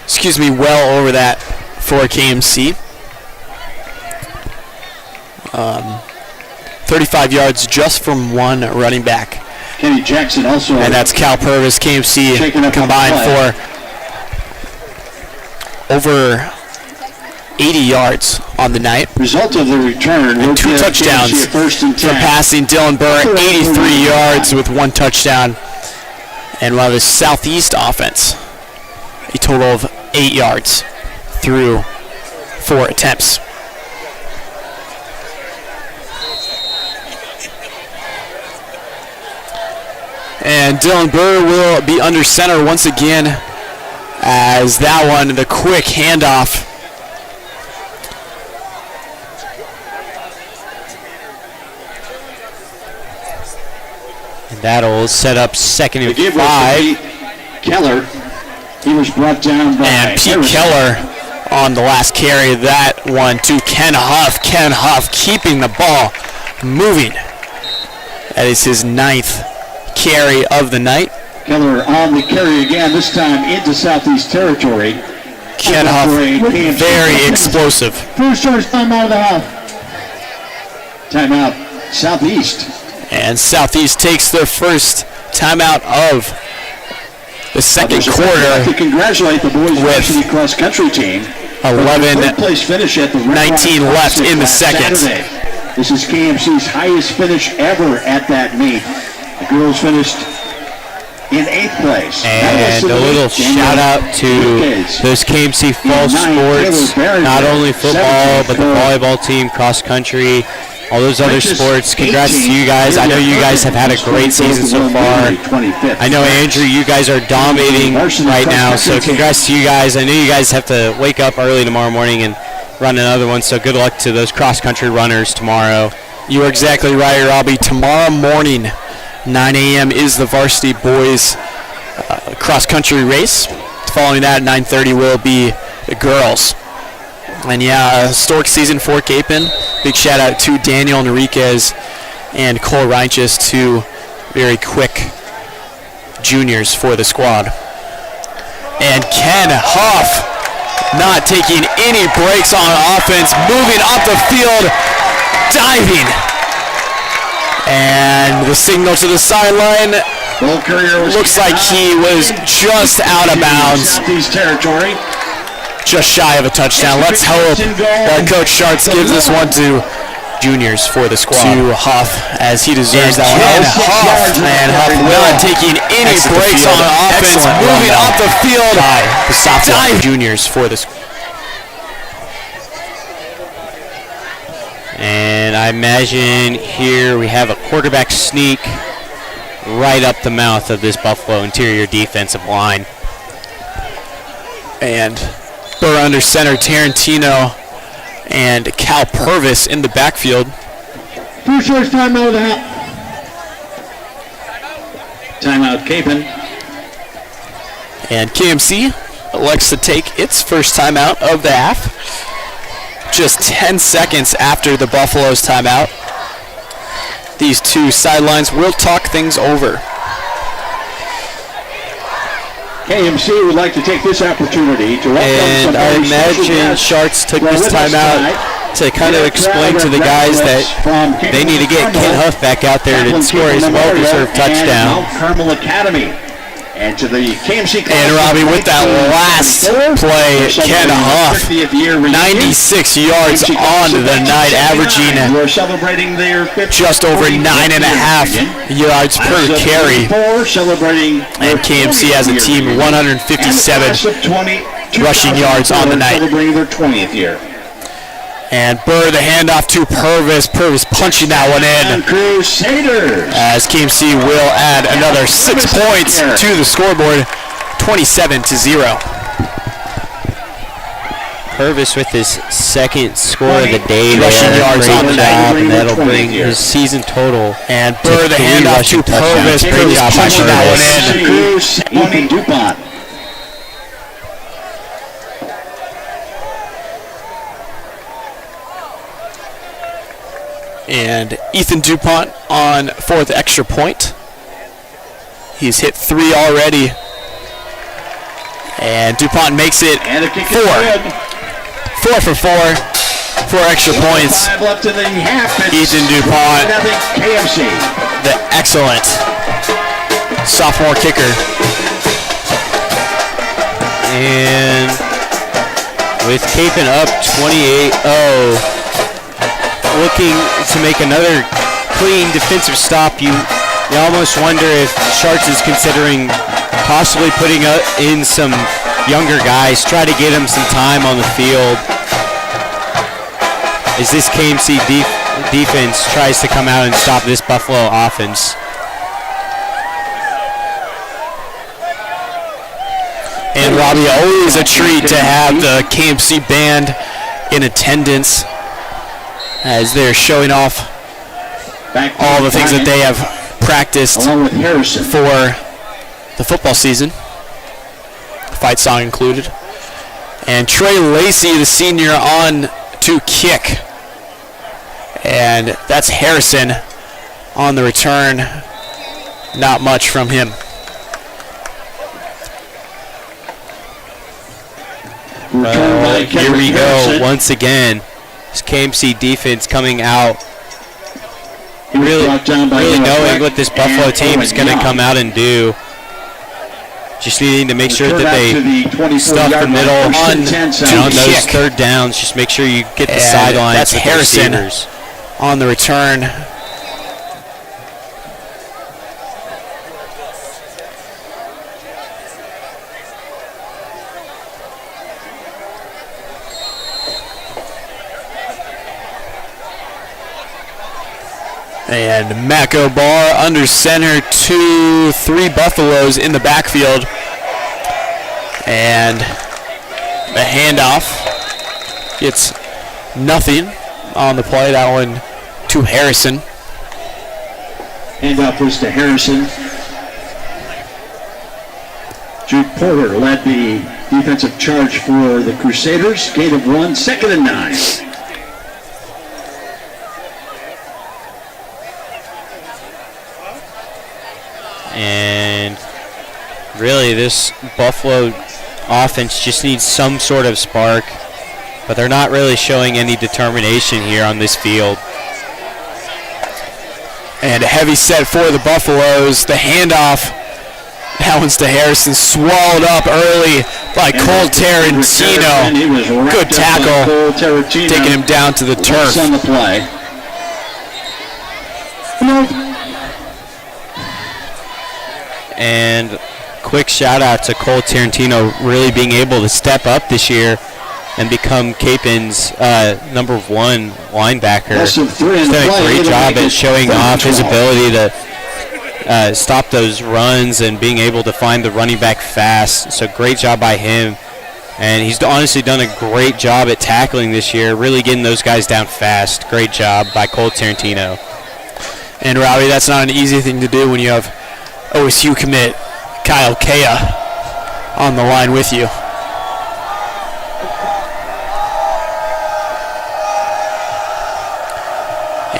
Excuse me, well over that for KMC. 35 yards just from one running back. Kenny Jackson also. And that's Cal Purvis, KMC combined for over 80 yards on the night. Result of the return. And 2 touchdowns from passing. Dylan Burr, 83 yards with 1 touchdown. And while the Southeast offense, a total of 8 yards through 4 attempts. And Dylan Burr will be under center once again, as that one, the quick handoff. And that'll set up 2nd and 5. Keller. He was brought down by And Pete Keller on the last carry. That one to Ken Huff. Ken Huff keeping the ball moving. That is his 9th carry of the night. Keller on the carry again, this time into Southeast territory. Ken Huff, very explosive. First charge timeout of the half. Timeout, Southeast. And Southeast takes their first timeout of the second quarter. I'd like to congratulate the boys varsity cross country team. 11, place finish at the 19 left in the second. Saturday. This is KMC's highest finish ever at that meet. The girls finished in 8th place. And a little shout out to those KMC fall sports, not only football, but the volleyball team, cross country, all those other sports. Congrats to you guys. I know you guys have had a great season so far. I know, Andrew, you guys are dominating right now, so congrats to you guys. I know you guys have to wake up early tomorrow morning and run another one, so good luck to those cross country runners tomorrow. You are exactly right, Robbie. Tomorrow morning, 9 a.m. is the varsity boys cross-country race. Following that, at 9:30 will be the girls. And yeah, a historic season for Kapaun. Big shout out to Daniel Enriquez and Cole Reinches, 2 very quick juniors for the squad. And Ken Huff not taking any breaks on offense, moving up the field, diving. And the signal to the sideline looks like he was just out of bounds. Territory. Just shy of a touchdown. Let's hope that Coach Schartz gives this one to juniors for the squad. To Huff, as he deserves that one. And Huff not taking any breaks on offense, moving off the field. Dive juniors for the squad. And I imagine here we have a quarterback sneak right up the mouth of this Buffalo interior defensive line. And Burr under center, Tarantino and Cal Purvis in the backfield. 2 shorts, timeout of the half. Timeout, Kapaun. And KMC elects to take its first timeout of the half. Just 10 seconds after the Buffalo's timeout. These two sidelines will talk things over. KMC would like to take this opportunity to welcome. And I imagine Sharks took this timeout to kind of explain to the guys that they need to get Kent Huff back out there to score his well-deserved touchdown. Carmel Academy. And to the KMC. And Robbie with that last play, Ken Huff, 96 yards on the night, averaging just over 9.5 yards per carry. And KMC has a team 157 rushing yards on the night. And Burr, the handoff to Purvis. Purvis punching that one in. As KMC will add another 6 points to the scoreboard, 27-0. Purvis with his second score of the day. Rushing yards on the night. And that'll bring his season total. And Burr, the handoff to Purvis. Purvis punching that one in. Ethan DuPont. And Ethan DuPont on for the extra point. He's hit 3 already. And DuPont makes it 4. 4 for 4. 4 extra points. Ethan DuPont, the excellent sophomore kicker. And with Kapaun up 28-0. Looking to make another clean defensive stop. You almost wonder if Sharks is considering possibly putting in some younger guys, try to get them some time on the field as this KMC defense tries to come out and stop this Buffalo offense. And Robbie, always a treat to have the KMC band in attendance as they're showing off all the things that they have practiced for the football season, fight song included. And Trey Lacey, the senior, on to kick. And that's Harrison on the return. Not much from him. Here we go once again. This KMC defense coming out, really knowing what this Buffalo team is going to come out and do. Just needing to make sure that they stuff the middle on those third downs. Just make sure you get the sidelines. That's Harrison on the return. And Mako Barr under center, 2-3 Buffaloes in the backfield. And the handoff gets nothing on the play. That one to Harrison. Handoff was to Harrison. Jude Porter led the defensive charge for the Crusaders. Gain of 1, 2nd and 9. And really this Buffalo offense just needs some sort of spark, but they're not really showing any determination here on this field. And a heavy set for the Buffaloes. The handoff, that one's to Harrison, swallowed up early by Cole Tarantino. Good tackle, taking him down to the turf. On the play. And quick shout out to Cole Tarantino really being able to step up this year and become Kapaun's number 1 linebacker. He's done a great job at showing off his ability to stop those runs and being able to find the running back fast. So great job by him. And he's honestly done a great job at tackling this year, really getting those guys down fast. Great job by Cole Tarantino. And Robbie, that's not an easy thing to do when you have OSU commit Kyle Kea on the line with you.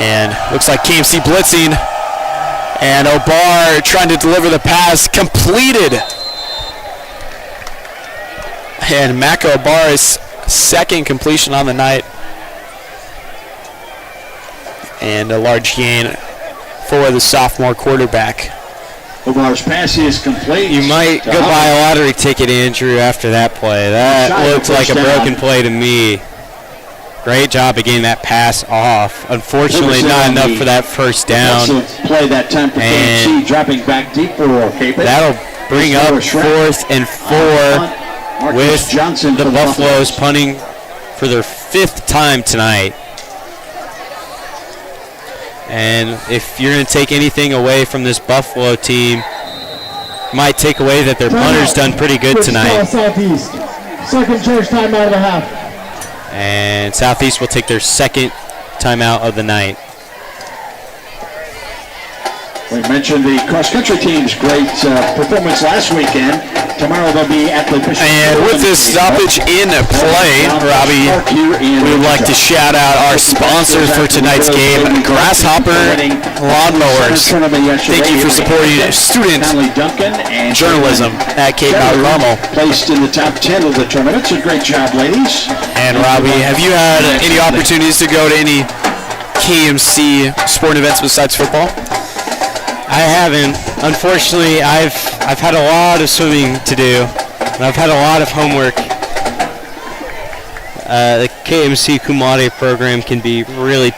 And looks like KMC blitzing. And Obar trying to deliver the pass, completed. And Mako Obar's second completion on the night. And a large gain for the sophomore quarterback. Obar's pass is complete. You might go buy a lottery ticket, Andrew, after that play. That looked like a broken play to me. Great job of getting that pass off. Unfortunately, not enough for that first down. Play that time for KMC, dropping back deep for Capen. That'll bring up 4th and 4 with Johnson the Buffaloes punting for their 5th time tonight. And if you're going to take anything away from this Buffalo team, might take away that their punter's done pretty good tonight. Southeast. Second charge timeout of the half. And Southeast will take their 2nd timeout of the night. We mentioned the cross-country team's great performance last weekend. Tomorrow they'll be at the Bishop. And with this stoppage in play, Robbie, we would like to shout out our sponsors for tonight's game, Grasshopper Lawnmowers. Thank you for supporting student journalism at Cape Mount Carmel. Placed in the top 10 of the tournament, so great job, ladies. And Robbie, have you had any opportunities to go to any KMC sporting events besides football? I haven't. Unfortunately, I've had a lot of swimming to do, and I've had a lot of homework. The KMC Kumate program can be really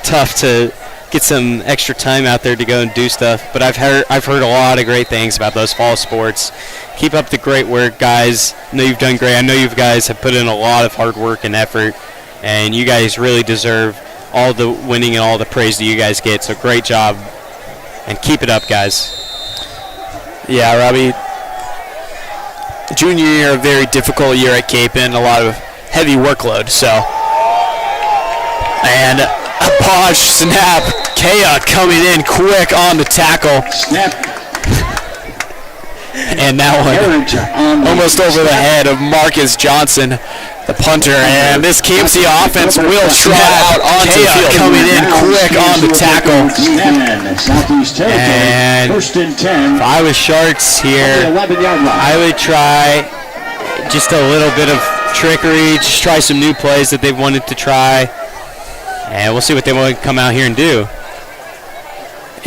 tough to get some extra time out there to go and do stuff, but I've heard a lot of great things about those fall sports. Keep up the great work, guys. I know you've done great. I know you guys have put in a lot of hard work and effort, and you guys really deserve all the winning and all the praise that you guys get, so great job. And keep it up, guys. Yeah, Robbie. Junior year, a very difficult year at Capen, a lot of heavy workload. So, and a Bosch snap. Kea coming in quick on the tackle. Snap. And that one almost over the head of Marcus Johnson, the punter. And this KMC offense will trot out onto the field. Coming in quick on the tackle. And if I was Sharks here, I would try just a little bit of trickery, just try some new plays that they've wanted to try. And we'll see what they want to come out here and do.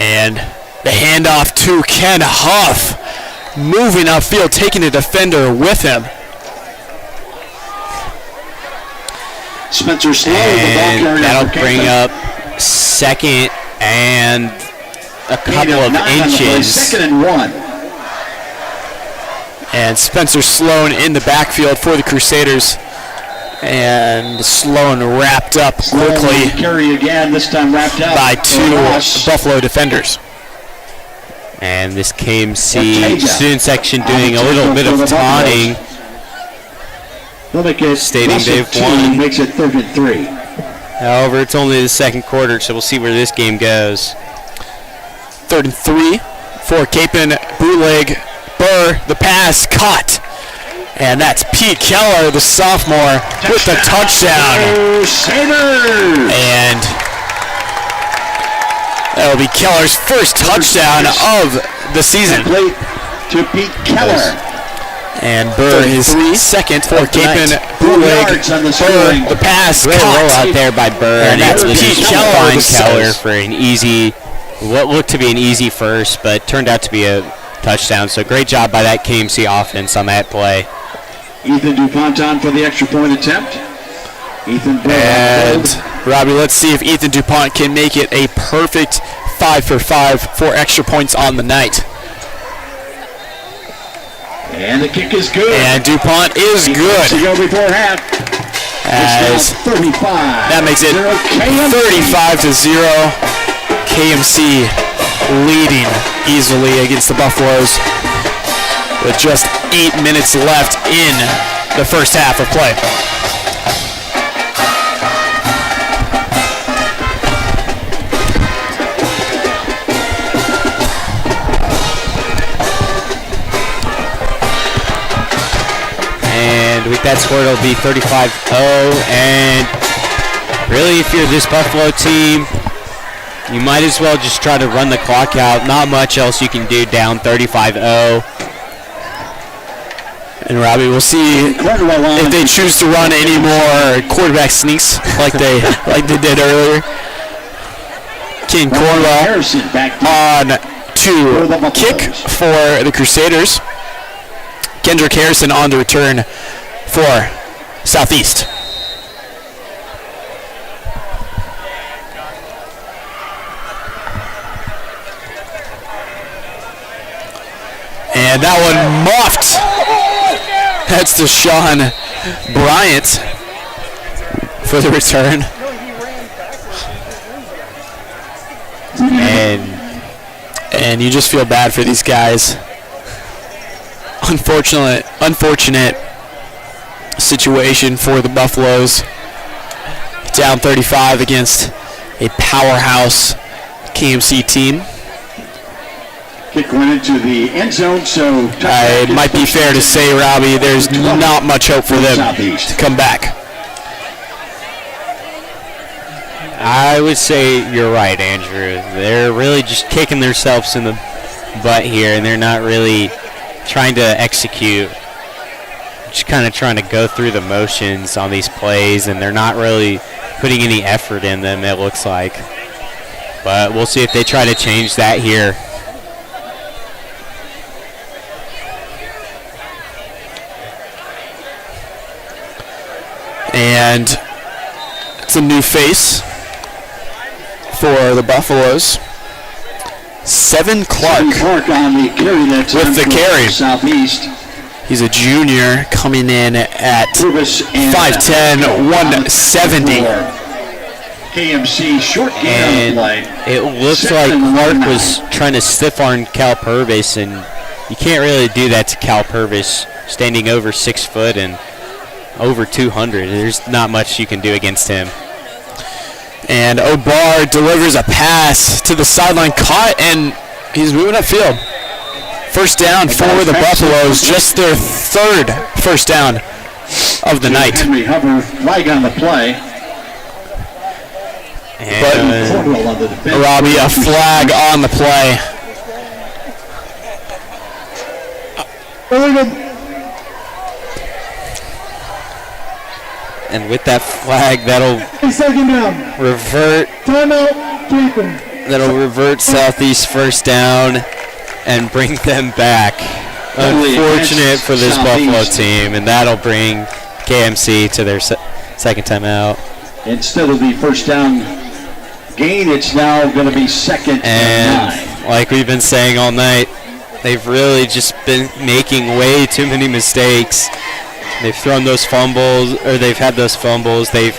And the handoff to Ken Huff. Moving upfield, taking the defender with him. Spencer Slow, and that'll bring up 2nd and a couple of inches. 2nd and 1. And Spencer Sloan in the backfield for the Crusaders. And Sloan wrapped up quickly. Carry again, this time wrapped up by 2 Buffalo defenders. And this KMC student section doing a little bit of taunting, stating they've won. Makes it 3rd and 3. However, it's only the 2nd quarter, so we'll see where this game goes. 3rd and 3 for Capen. Bootleg. Burr, the pass caught. And that's Pete Keller, the sophomore, with the touchdown. And that'll be Keller's first touchdown of the season. To Pete Keller. And Burr his 2nd for Capen. Bootleg. Burr, the pass Great caught. roll out there by Burr. And that's Pete Keller, the Keller for an easy, what looked to be an easy first, but turned out to be a touchdown. So great job by that KMC offense on that play. Ethan DuPont on for the extra point attempt. Ethan Burr. And Robbie, let's see if Ethan DuPont can make it a perfect 5 for 5 for extra points on the night. And the kick is good. And DuPont is good. To go before half. As 35. That makes it 35-0. KMC leading easily against the Buffaloes with just 8 minutes left in the first half of play. And with that score, it'll be 35-0. And really, if you're this Buffalo team, you might as well just try to run the clock out. Not much else you can do down 35-0. And Robbie, we'll see if they choose to run any more quarterback sneaks like they did earlier. King Cornwell on to kick for the Crusaders. Kendrick Harrison on the return for Southeast. And that one muffed. That's to Sean Bryant for the return. And you just feel bad for these guys. Unfortunate situation for the Buffaloes. Down 35 against a powerhouse KMC team. Kick went into the end zone, so it might be fair to say, Robbie, there's not much hope for them to come back. I would say you're right, Andrew. They're really just kicking themselves in the butt here, and they're not really trying to execute. Just kind of trying to go through the motions on these plays, and they're not really putting any effort in them, it looks like. But we'll see if they try to change that here. And it's a new face for the Buffaloes. Seven Clark on the carry with the carry. Southeast. He's a junior coming in at 5'10", 170. KMC short game play. It looks like Clark was trying to stiff arm Cal Purvis, and you can't really do that to Cal Purvis standing over 6 foot and over 200. There's not much you can do against him. And O'Barr delivers a pass to the sideline, caught, and he's moving upfield. First down for the Buffaloes, just their third first down of the night. Henry Hubbard, flag on the play. But Robbie, a flag on the play. And with that flag, that'll revert. That'll revert Southeast first down and bring them back. Unfortunate for this Buffalo team, and that'll bring KMC to their second time out. Instead of the first down gain, it's now going to be second and 9. Like we've been saying all night, they've really just been making way too many mistakes. They've thrown those fumbles, or they've had those fumbles. They've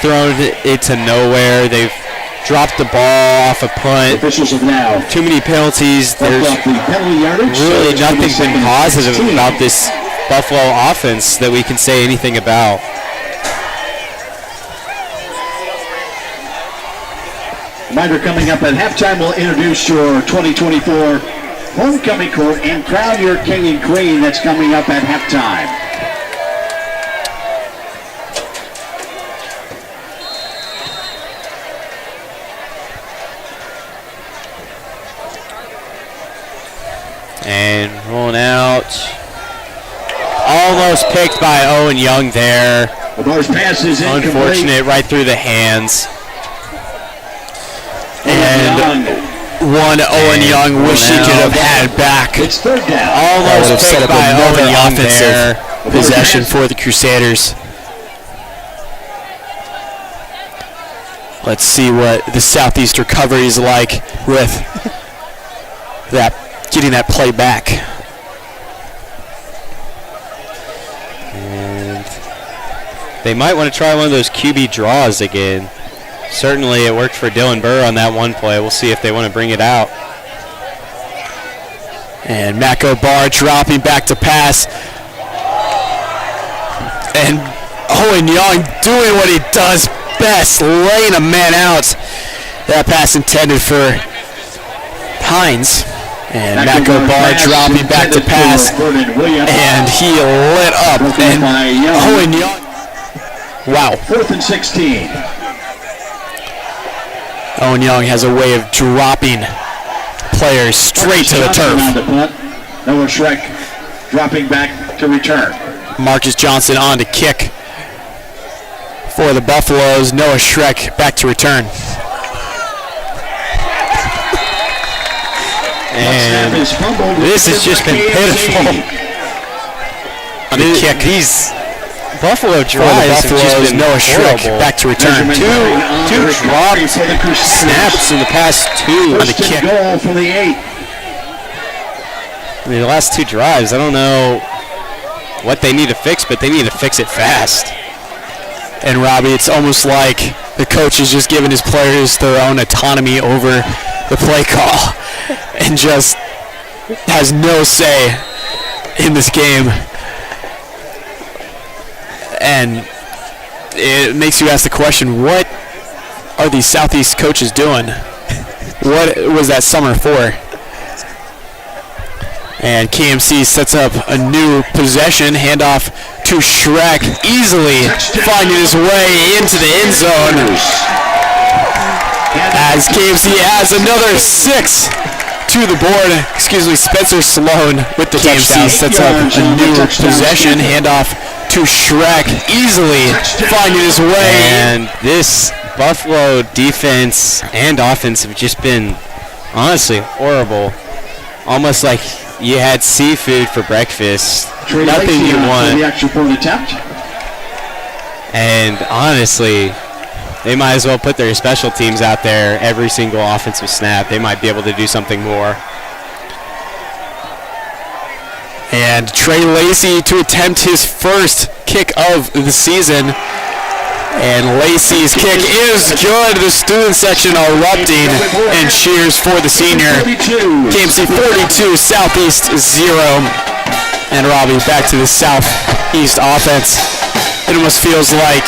thrown it to nowhere. They've dropped the ball off a punt. Officials have now too many penalties. There's really nothing been positive about this Buffalo offense that we can say anything about. Reminder coming up at halftime, we'll introduce your 2024 homecoming court and crown your king and queen. That's coming up at halftime. And rolling out. Almost picked by Owen Young there. Unfortunate, right through the hands. And one Owen Young wish he could have had back. It's third down. Almost picked by Owen Young there. Possession for the Crusaders. Let's see what the Southeast recovery is like with that, getting that play back. And they might want to try one of those QB draws again. Certainly it worked for Dylan Burr on that one play. We'll see if they want to bring it out. And Mako Barr dropping back to pass. And Owen Young doing what he does best, laying a man out. That pass intended for Hines. And Mako Barr dropping back to pass. And he lit up. And Owen Young. Wow. 4th and 16. Owen Young has a way of dropping players straight to the turf. Noah Schreck dropping back to return. Marcus Johnson on to kick for the Buffaloes. Noah Schreck back to return. And this has just been pitiful. On the kick. These Buffalo drives have just been Noah Schreck back to return. Two dropped snaps in the past two on the kick. Goal for the 8. I mean, the last two drives, I don't know what they need to fix, but they need to fix it fast. And Robbie, it's almost like the coach is just giving his players their own autonomy over the play call and just has no say in this game. And it makes you ask the question, what are these Southeast coaches doing? What was that summer for? And KMC sets up a new possession, handoff to Schreck, easily finding his way into the end zone. As KMC adds another 6 to the board. Spencer Sloan with the KMC sets up a new possession, handoff to Schreck, easily finding his way. And this Buffalo defense and offense have just been honestly horrible. Almost like you had seafood for breakfast. Nothing you want. The extra point attempt. And honestly, they might as well put their special teams out there every single offensive snap. They might be able to do something more. And Trey Lacey to attempt his first kick of the season. And Lacey's kick is good. The student section erupting and cheers for the senior. KMC 42, Southeast 0. And Robbie back to the Southeast offense. It almost feels like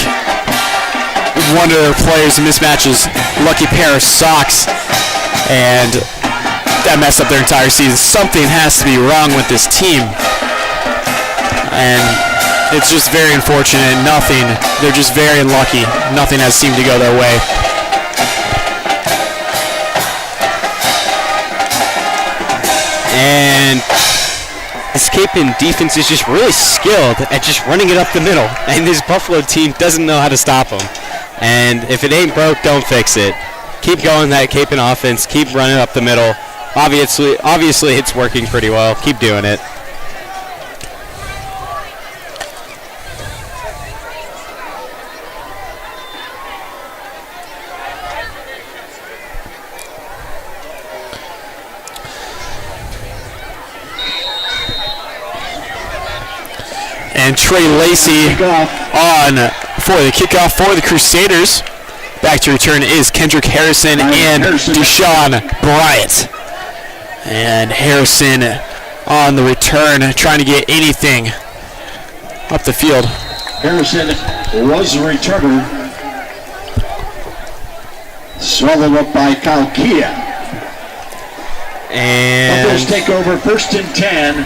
one of their players mismatches lucky pair of socks. And that messed up their entire season. Something has to be wrong with this team. And it's just very unfortunate. Nothing. They're just very unlucky. Nothing has seemed to go their way. And this Kapaun defense is just really skilled at just running it up the middle. And this Buffalo team doesn't know how to stop them. And if it ain't broke, don't fix it. Keep going that Kapaun offense. Keep running up the middle. Obviously, it's working pretty well. Keep doing it. And Trey Lacey on for the kickoff for the Crusaders. Back to return is Kendrick Harrison and Deshaun Bryant. And Harrison on the return, trying to get anything up the field. Harrison was the returner. Swallowed up by Kalkia. And Buffaloes take over 1st and 10.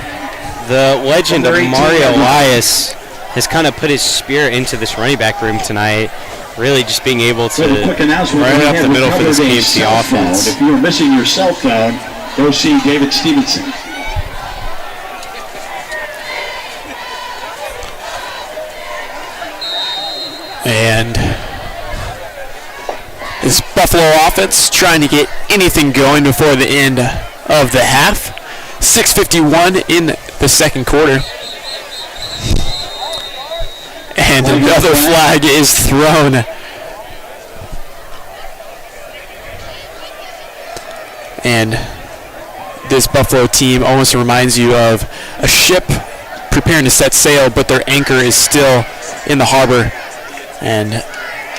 The legend of Mario Elias has kind of put his spirit into this running back room tonight. Really just being able to run it up the middle for this KMC offense. If you're missing your cell phone, go see David Stevenson. And this Buffalo offense trying to get anything going before the end of the half. 6:51 in the second quarter. And another flag is thrown. And this Buffalo team almost reminds you of a ship preparing to set sail, but their anchor is still in the harbor, and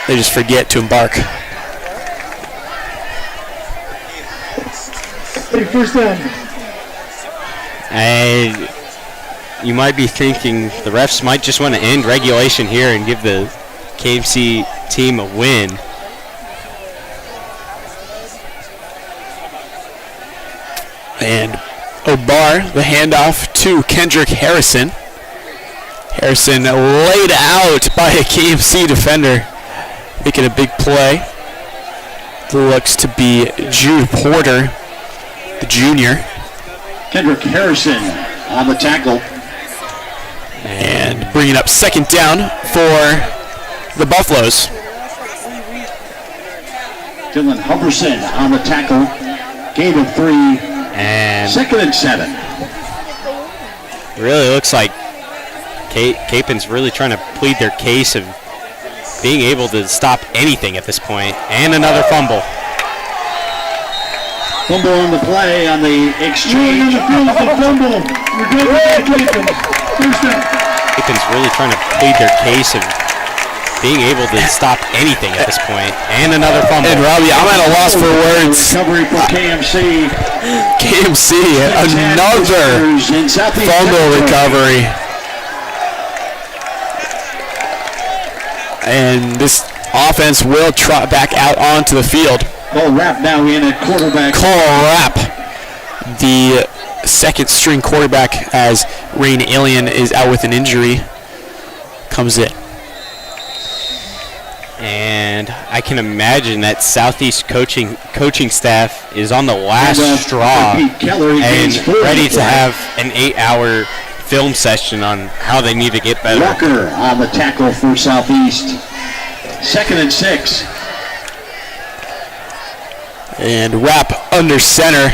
they just forget to embark. First down. And you might be thinking the refs might just want to end regulation here and give the KMC team a win. And Obar, the handoff to Kendrick Harrison. Harrison laid out by a KMC defender, making a big play. Looks to be Jude Porter, the junior. Kendrick Harrison on the tackle. And bringing up second down for the Buffaloes. Dylan Huberson on the tackle. Gain of 3. And 2nd and 7. really looks like Kapaun's really trying to plead their case of being able to stop anything at this point. And another fumble. Fumble on the play on the exchange. Fumble. We're good with that. Kapaun's really trying to plead their case of being able to stop anything at this point. And another fumble. And Robbie, I'm at a loss for words. Recovery for KMC. KMC, another fumble recovery. And this offense will trot back out onto the field. Cole Rapp now in at quarterback. Cole Rapp, the second string quarterback, as Rain Alien is out with an injury, comes in. And I can imagine that Southeast coaching staff is on the last straw and ready to have an 8-hour film session on how they need to get better. Walker on the tackle for Southeast. 2nd and 6. And Rapp under center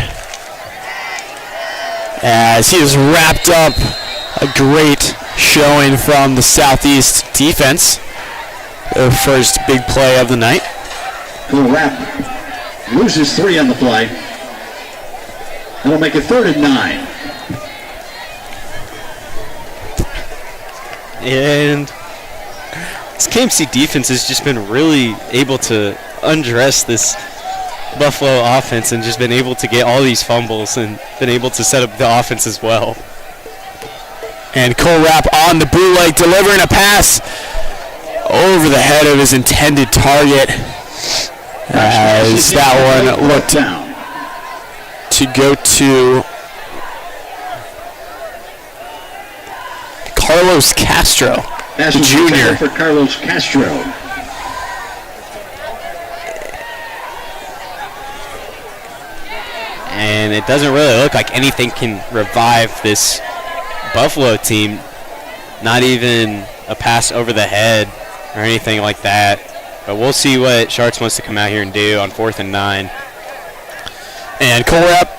as he has wrapped up a great showing from the Southeast defense. The first big play of the night. Cole Rapp loses 3 on the play. That'll make it 3rd and 9. And this KMC defense has just been really able to undress this Buffalo offense and just been able to get all these fumbles and been able to set up the offense as well. And Cole Rapp on the bootleg, delivering a pass over the head of his intended target, as that one looked to go to Carlos Castro, the junior. For Carlos Castro. And it doesn't really look like anything can revive this Buffalo team. Not even a pass over the head or anything like that. But we'll see what Sharks wants to come out here and do on 4th and 9. And Cole Rapp,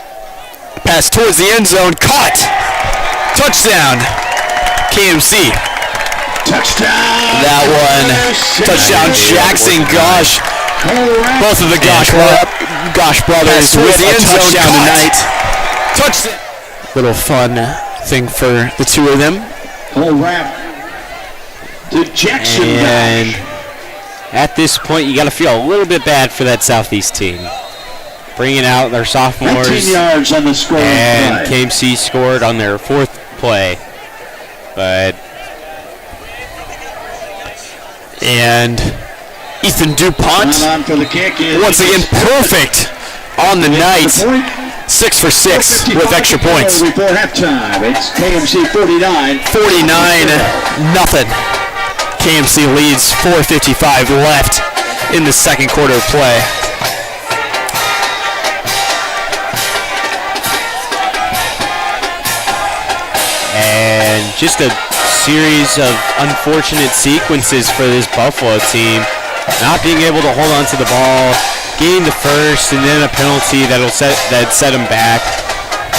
pass towards the end zone, caught! Touchdown, KMC. Touchdown! That one, touchdown Jackson Gosh. Both of the Gosh brothers with a touchdown tonight. Touchdown! Little fun thing for the two of them. Cole Rapp to Jackson And Gosh. at this point, you got to feel a little bit bad for that Southeast team. Bringing out their sophomores. 19 yards on the score. And KMC scored on their 4th play. And Ethan DuPont, on for the kick once again perfect on the night. 6 for 6 with extra points. Before halftime, it's KMC 49. 49-0. KMC leads, 4:55 left in the second quarter of play. And just a series of unfortunate sequences for this Buffalo team. Not being able to hold on to the ball, getting the first, and then a penalty that set them back.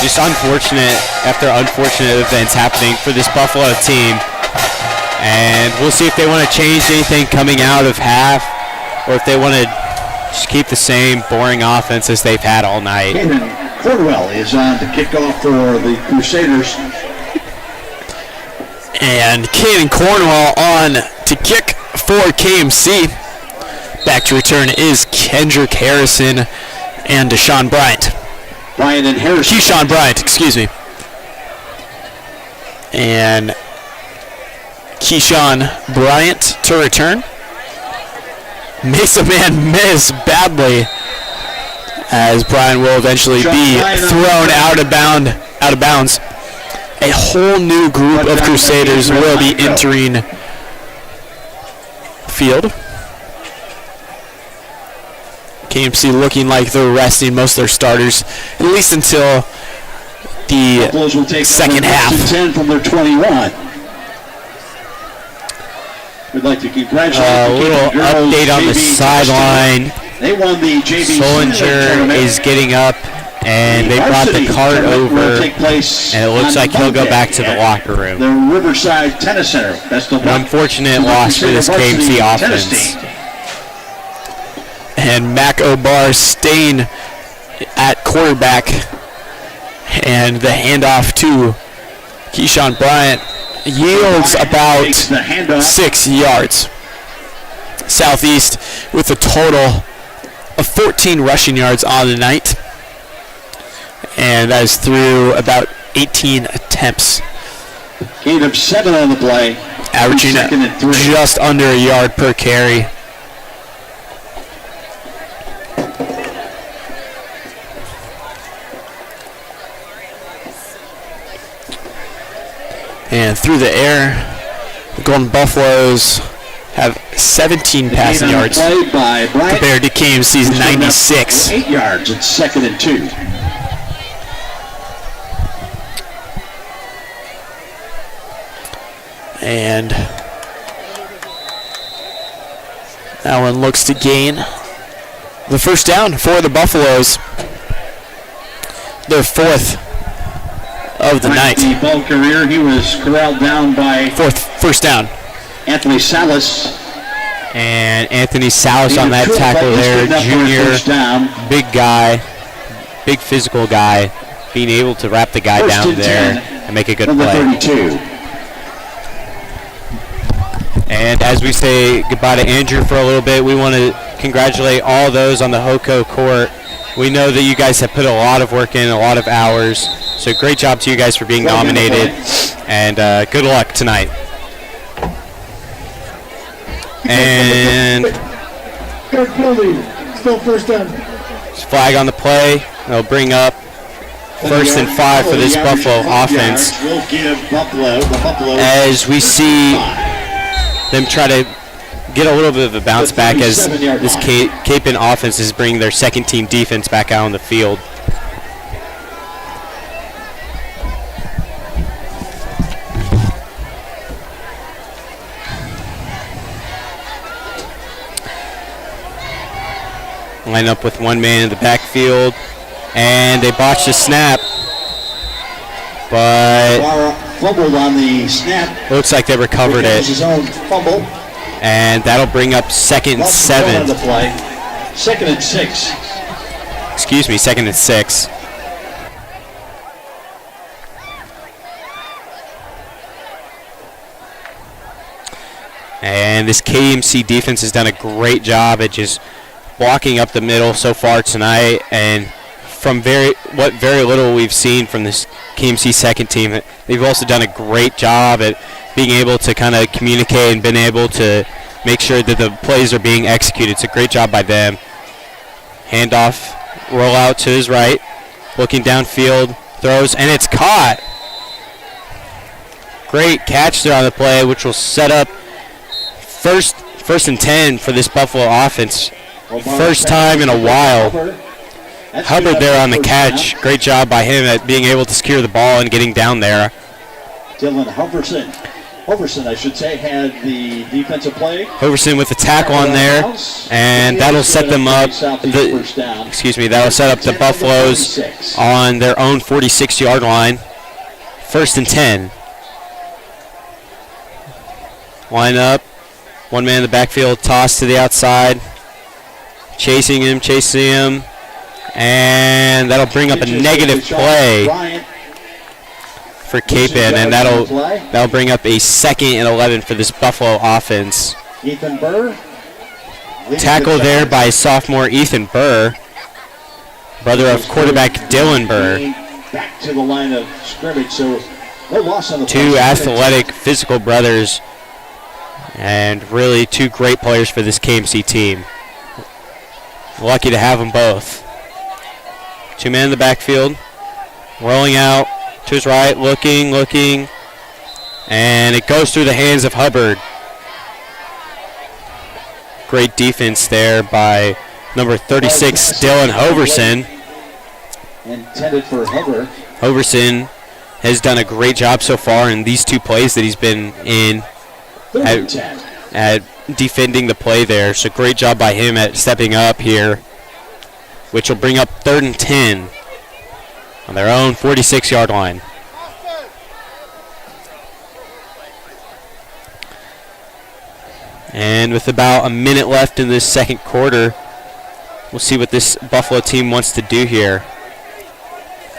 Just unfortunate after unfortunate events happening for this Buffalo team. And we'll see if they want to change anything coming out of half, or if they want to just keep the same boring offense as they've had all night. Cornwell is on to kick off for the Crusaders. And Caden Cornwell on to kick for KMC. Back to return is Kendrick Harrison and Deshaun Bryant. Bryant and Harrison. Keyshawn Bryant, excuse me. And Keyshawn Bryant to return. Makes a man miss badly, as Brian will eventually be thrown out of bounds. A whole new group of Crusaders will be entering field. KMC looking like they're resting most of their starters, at least until the second half. 10 from their 21. We'd like to congratulate a little update on the sideline. They won the JV Solinger is getting up, and they brought the cart over, and it looks like he'll go back to the locker room. The Riverside Tennis Center. That's the An unfortunate loss for this KMC offense. And Mac O'Bar staying at quarterback, and the handoff to Keyshawn Bryant yields about 6 yards. Southeast with a total of 14 rushing yards on the night, and that is through about 18 attempts. Gain of 7 on the play, averaging just under a yard per carry. And through the air, the Golden Buffaloes have 17 passing yards compared to KMC's 96. 8 yards. It's 2nd and 2. And that one looks to gain the first down for the Buffaloes. Their 4th of the night. The ball career, he was corralled down by first down. Anthony Salas. And Anthony Salas on that tackle there, junior, big guy, big physical guy, being able to wrap the guy down there and make a good play. 32. And as we say goodbye to Andrew for a little bit, we want to congratulate all those on the HOCO court. We know that you guys have put a lot of work in, a lot of hours. So great job to you guys for being nominated, and good luck tonight. And still first down. Flag on the play. They'll bring up 1st and 5 for this Buffalo offense. As we see them try to get a little bit of a bounce back, as this Kapaun offense is bringing their second team defense back out on the field. Line up with one man in the backfield, and they botched the snap, but fumbled on the snap. Looks like they recovered it. His own fumble. And that'll bring up 2nd and 7. 2nd and 6. Excuse me, 2nd and 6. And this KMC defense has done a great job at just blocking up the middle so far tonight, and from very little we've seen from this KMC second team, they've also done a great job at being able to kind of communicate and been able to make sure that the plays are being executed. It's a great job by them. Handoff, roll out to his right, looking downfield, throws, and it's caught. Great catch there on the play, which will set up first and 10 for this Buffalo offense. First time in a while. Hubbard there on the catch. Great job by him at being able to secure the ball and getting down there. Dylan Hoverson, I should say, had the defensive play. Hoverson with the tackle on there, and that'll set them up. That'll set up the Buffaloes on their own 46-yard line. 1st and 10. Line up. One man in the backfield, toss to the outside. Chasing him, and that'll bring up a negative play for Kapaun, and that'll bring up a 2nd and 11 for this Buffalo offense. Ethan Burr. Tackle there by sophomore Ethan Burr, brother of quarterback Dylan Burr. Back to the line of scrimmage, so No loss on the two athletic, physical brothers, and really two great players for this KMC team. Lucky to have them both. Two men in the backfield, rolling out to his right, looking, and it goes through the hands of Hubbard. Great defense there by number 36, Dylan Hoverson. Intended for Hubbard. Hoverson has done a great job so far in these two plays that he's been in at defending the play there. So great job by him at stepping up here, which will bring up 3rd and 10 on their own 46-yard line. And with about a minute left in this second quarter, we'll see what this Buffalo team wants to do here.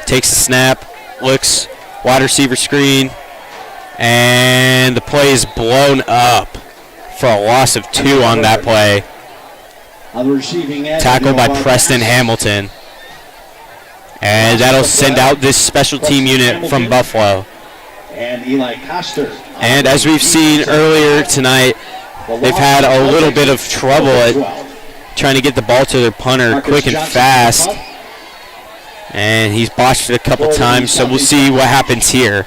Takes the snap, looks, wide receiver screen, and the play is blown up for a loss of 2 on that play. On the receiving end, tackled by Preston Hamilton. And that'll send out this special team unit from Buffalo. And Eli Coster. And as we've seen earlier tonight, they've had a little bit of trouble at trying to get the ball to their punter quick and fast. And he's botched it a couple times, so we'll see what happens here.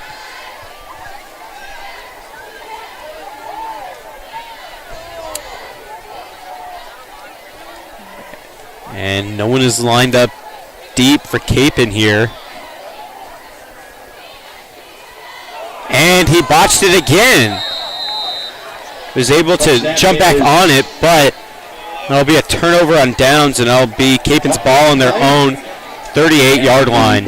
And no one is lined up deep for Kapaun here. And he botched it again. Was able to jump back on it, but there'll be a turnover on downs, and it'll be Kapaun's ball on their own 38-yard line.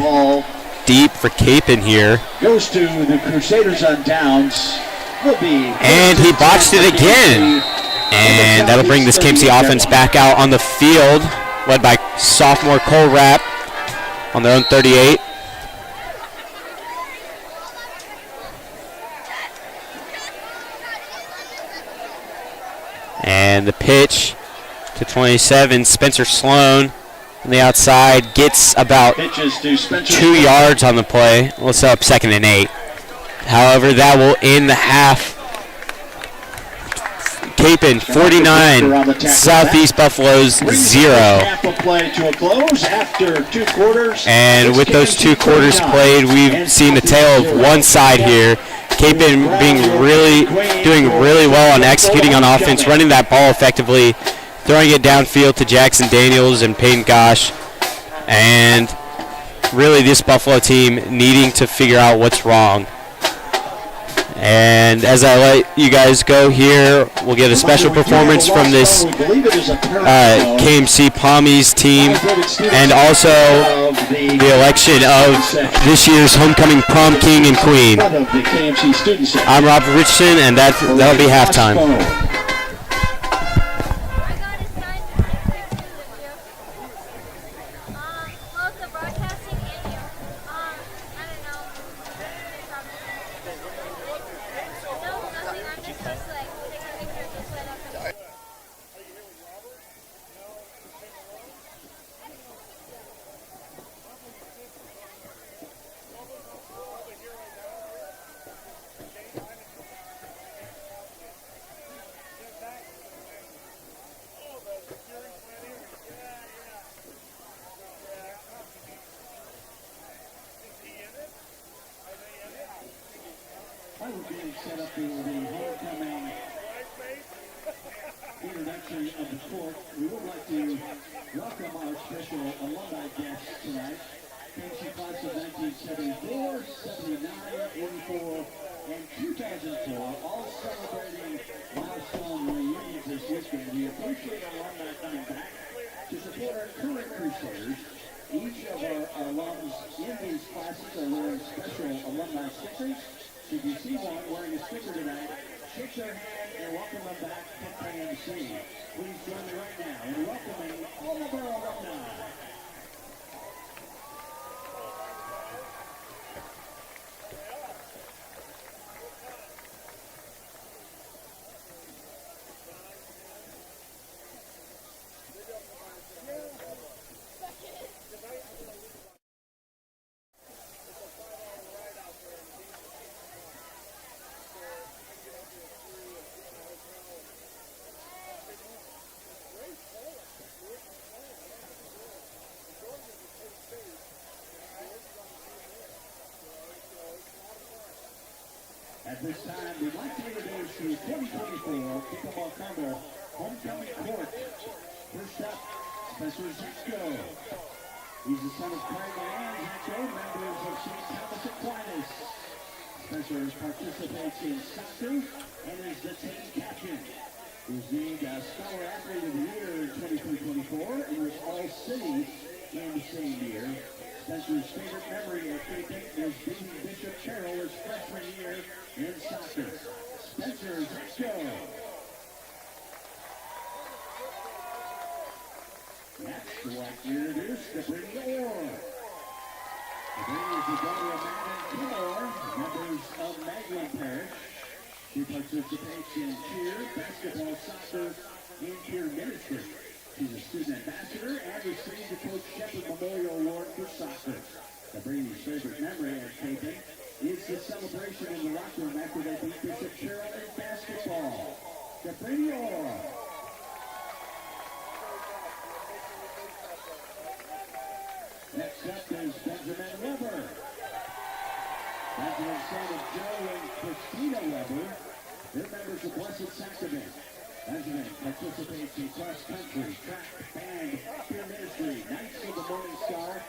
Deep for Kapaun here. Goes to the Crusaders on downs. And he botched it again. And that'll bring this KMC offense back out on the field, led by sophomore Cole Rapp on their own 38. And the pitch to 27, Spencer Sloan on the outside, gets about 2 yards on the play. We'll set up 2nd and 8. However, that will end the half. Kapaun 49, Southeast Buffaloes 0. And with those 2 quarters played, we've seen the tale of one side here. Kapaun doing really well on executing on offense, running that ball effectively, throwing it downfield to Jackson Daniels and Peyton Gosh. And really this Buffalo team needing to figure out what's wrong. And as I let you guys go here, we'll get a special performance from this KMC Palmies team, and also the election of this year's homecoming prom king and queen. I'm Robert Richardson, and that'll be halftime. At this time, we'd like to introduce the 2024 Kapaun Homecoming Court. First up, Spencer Zecko. He's the son of Craig and Zecko, members of St. Thomas Aquinas. Spencer participates in soccer and is the team captain. He was named Scholar Athlete of the Year in 2024 and was All-City in the same year. Spencer's favorite memory at Kapaun is beating Bishop Carroll his freshman year in soccer. Spencer Zecko. Next, we'd like to introduce Kapaun Orr. Kapaun is the daughter of Matt and Kim Orr, members of Magdalen Parish. She participates in cheer, basketball, soccer, and peer ministry. She's a student ambassador and received the Coach Shepard Memorial Award for soccer. Kapaun's favorite memory at Kapaun is the celebration in the locker room after they beat Bishop Carroll in basketball. Kapaun Orr. Next up is Benjamin Weber. Benjamin, son of Joe and Christina Weber. They're members of Blessed Sacrament. Benjamin participates in cross country, track, band, peer ministry, Knights of the Morning Star,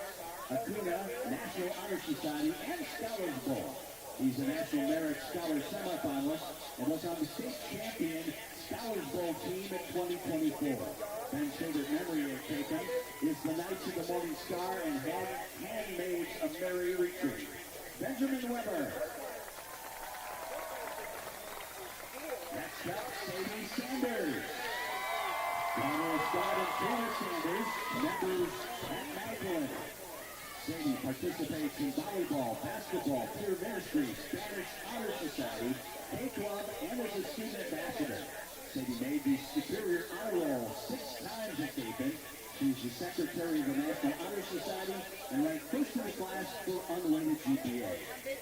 Acuna, National Honor Society, and Scholars Bowl. He's a National Merit Scholar semifinalist and was on the state champion Scholars Bowl team in 2024. Ben's favorite memory at Kapaun is the Knights of the Morning Star and Handmaids of Mary Retreat. Benjamin Weber. Next up, Sadie Sanders. Donald Scott and Taylor Sanders, members at Magdalen. Sadie participates in volleyball, basketball, peer ministry, Spanish Honor Society, K-Club, and is a student ambassador. Sadie made the Superior Honor Roll 6 times at Kapaun. She's the secretary of the National Honor Society and ranked first in the class for unweighted GPA.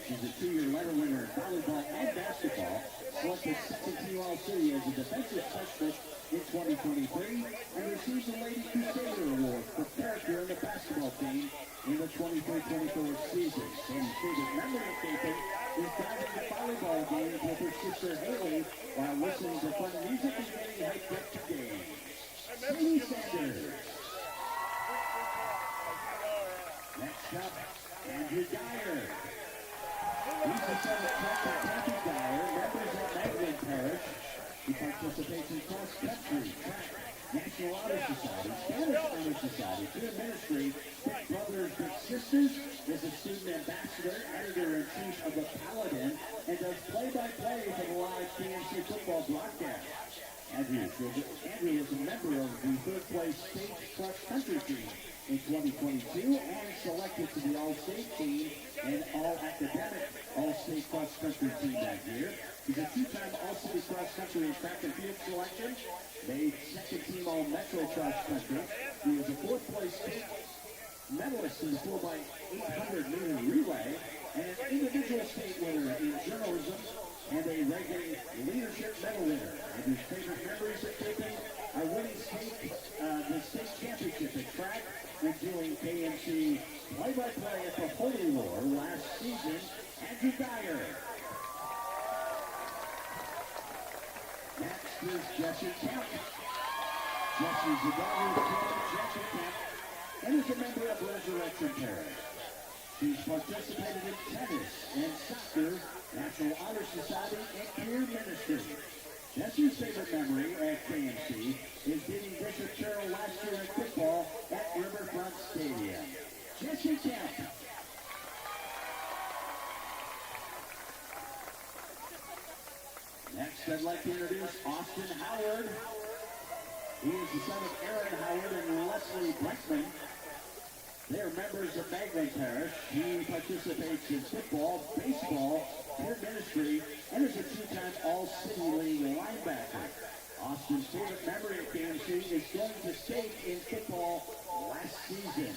She's a 2-year letter winner in volleyball and basketball, selected second team All-City as a defensive specialist in 2023, and received the Lady Crusader Award for character in the basketball team in the 23-24 season. Sadie's favorite memory of Kapaun is driving the volleyball games with her sister Haley while listening to fun music and getting hyped up to games. Sadie Sanders. Next up, Andrew Dyer. He's the son of Trent and Kathy Dyer, members of Magdalen Parish. He participates in cross country, track, National Honor Society, Spanish Honor Society, peer ministry, Big Brothers Big Sisters, is a student ambassador, editor-in-chief of the Paladin, and does play-by-play for the live PNC football broadcast. Andrew is a member of the third-place state cross country team in 2022 and selected to the All-State team and All-Academic All-State cross country team that year. He's a 2-time All-City cross country and track and field selection, made second team All-Metro cross country. He was a 4th-place state medalist in the 4x800 meter relay and an individual state winner in journalism and a Reagan Leadership Medal winner. And his favorite memories at Kapaun are winning the state championship at track and doing KMC play-by-play at the Holy War last season. Andrew Dyer. Next is Jesse Kemp. Jesse's the daughter of Jesse Kemp and is a member of Resurrection Parish. She's participated in tennis and soccer, National Honor Society, and peer ministry. Jesse's favorite memory at KMC is beating Bishop Carroll last year in football at Riverfront Stadium. Jesse Kemp. Next, I'd like to introduce Austin Howard. He is the son of Aaron Howard and Leslie Blackman. They are members of Magdalen Parish. He participates in football, baseball, peer ministry, and is a 2-time All-City League linebacker. Austin's favorite memory at KMC is going to state in football last season.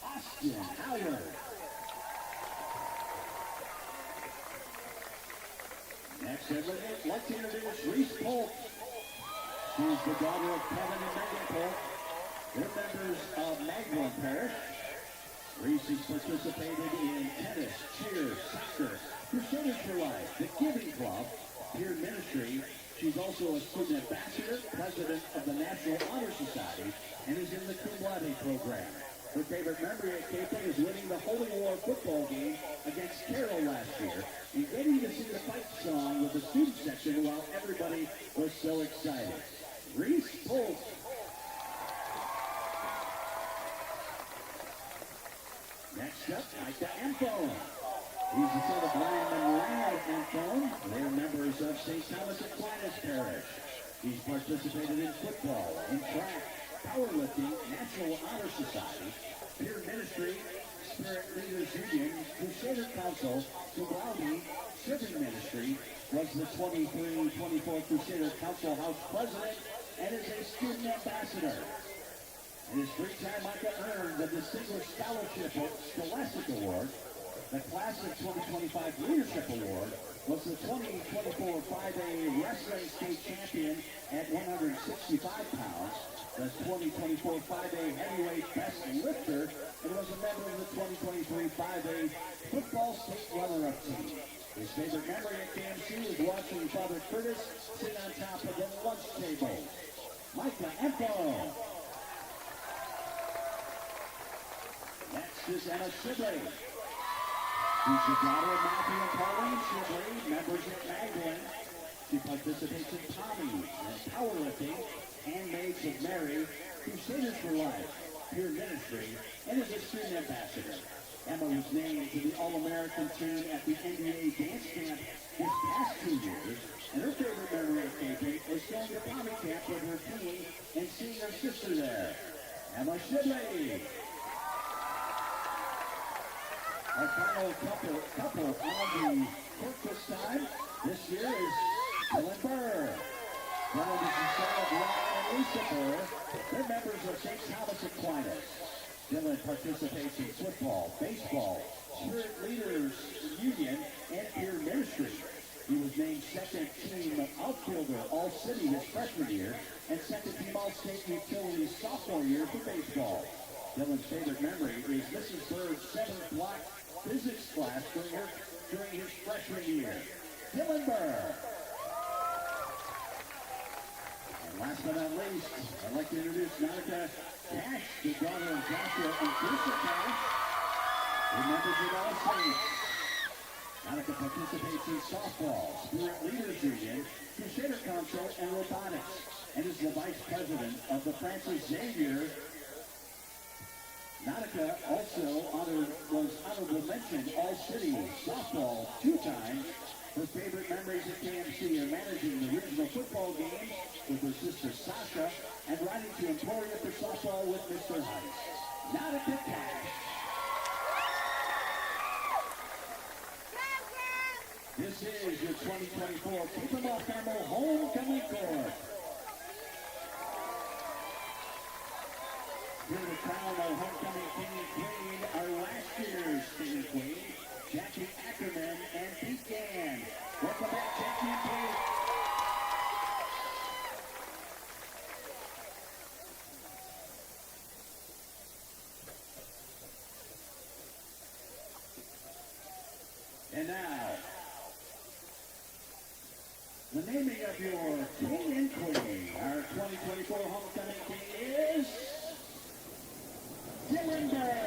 Austin Howard. Next, I'd like to introduce Reese Polk. She's the daughter of Kevin and Megan Polk. They're members of Magdalen Parish. Reese's participated in tennis, cheer, soccer, Crusaders for Life, the Giving Club, Peer Ministry. She's also a student ambassador, president of the National Honor Society, and is in the cum laude program. Her favorite memory at Kapaun is winning the Holy War football game against Carroll last year and getting to sing the fight song with the student section while everybody was so excited. Reese Polk. Next up, Micah Anthone. He's the son of Brian and Randall Anthone. They're members of St. Thomas Aquinas Parish. He's participated in football, in track, powerlifting, National Honor Society, Peer Ministry, Spirit Leaders Union, Crusader Council, Tuwali, Serving Ministry, was the 23-24 Crusader Council House President, and is a student ambassador. In his free time, Micah earned the Distinguished Scholarship Scholastic Award. The Class of 2025 Leadership Award was the 2024 5A Wrestling State Champion at 165 pounds, the 2024 5A Heavyweight Best Lifter, and was a member of the 2023 5A Football State Runner-Up Team. His favorite memory at KMC was watching Father Curtis sit on top of the lunch table. Micah Anthone. Next is Emma Shibley. She's the daughter of Matthew and Pauline Shibley, members of Magdalene. She participates in Tommy and powerlifting, Handmaids of Mary, Crusaders for Life, Peer Ministry, and is a student ambassador. Emma was named to the All-American team at the NBA Dance Camp this past 2 years, and her favorite memory of Kapaun was going to Tommy Camp with her team and seeing her sister there. Emma Shibley. Our final couple on the court this time this year is Dylan Burr. Dylan is the son of Ryan and Lisa Burr. They're members of St. Thomas Aquinas. Dylan participates in football, baseball, Spirit Leaders Union, and Peer Ministry. He was named second team outfielder All-City his freshman year and second team All-State Utilities sophomore year for baseball. Dylan's favorite memory is Mrs. Bird's 7th block physics class during his freshman year. Dylan Burr. And last but not least, I'd like to introduce Monica Cash, the daughter of Joshua and Teresa Cash, who members of All Saints. Monica participates in softball, Spirit Leaders Union, Crusader Council, and robotics, and is the vice president of the Francis Xavier. Monica also was honorable mention All-City softball 2 times. Her favorite memories at KMC are managing the regional football games with her sister Sasha and riding to Emporia for softball with Mr. Heiss. Monica Cash. This is your 2024 Kapaun Carmel Homecoming Court. Here to crown our homecoming king and queen are last year's king and queen, Jackie Ackerman and Pete Gann. Welcome back, Jackie and Pete. And now, the naming of your king and queen. Our 2024 homecoming king is Dylan Burr.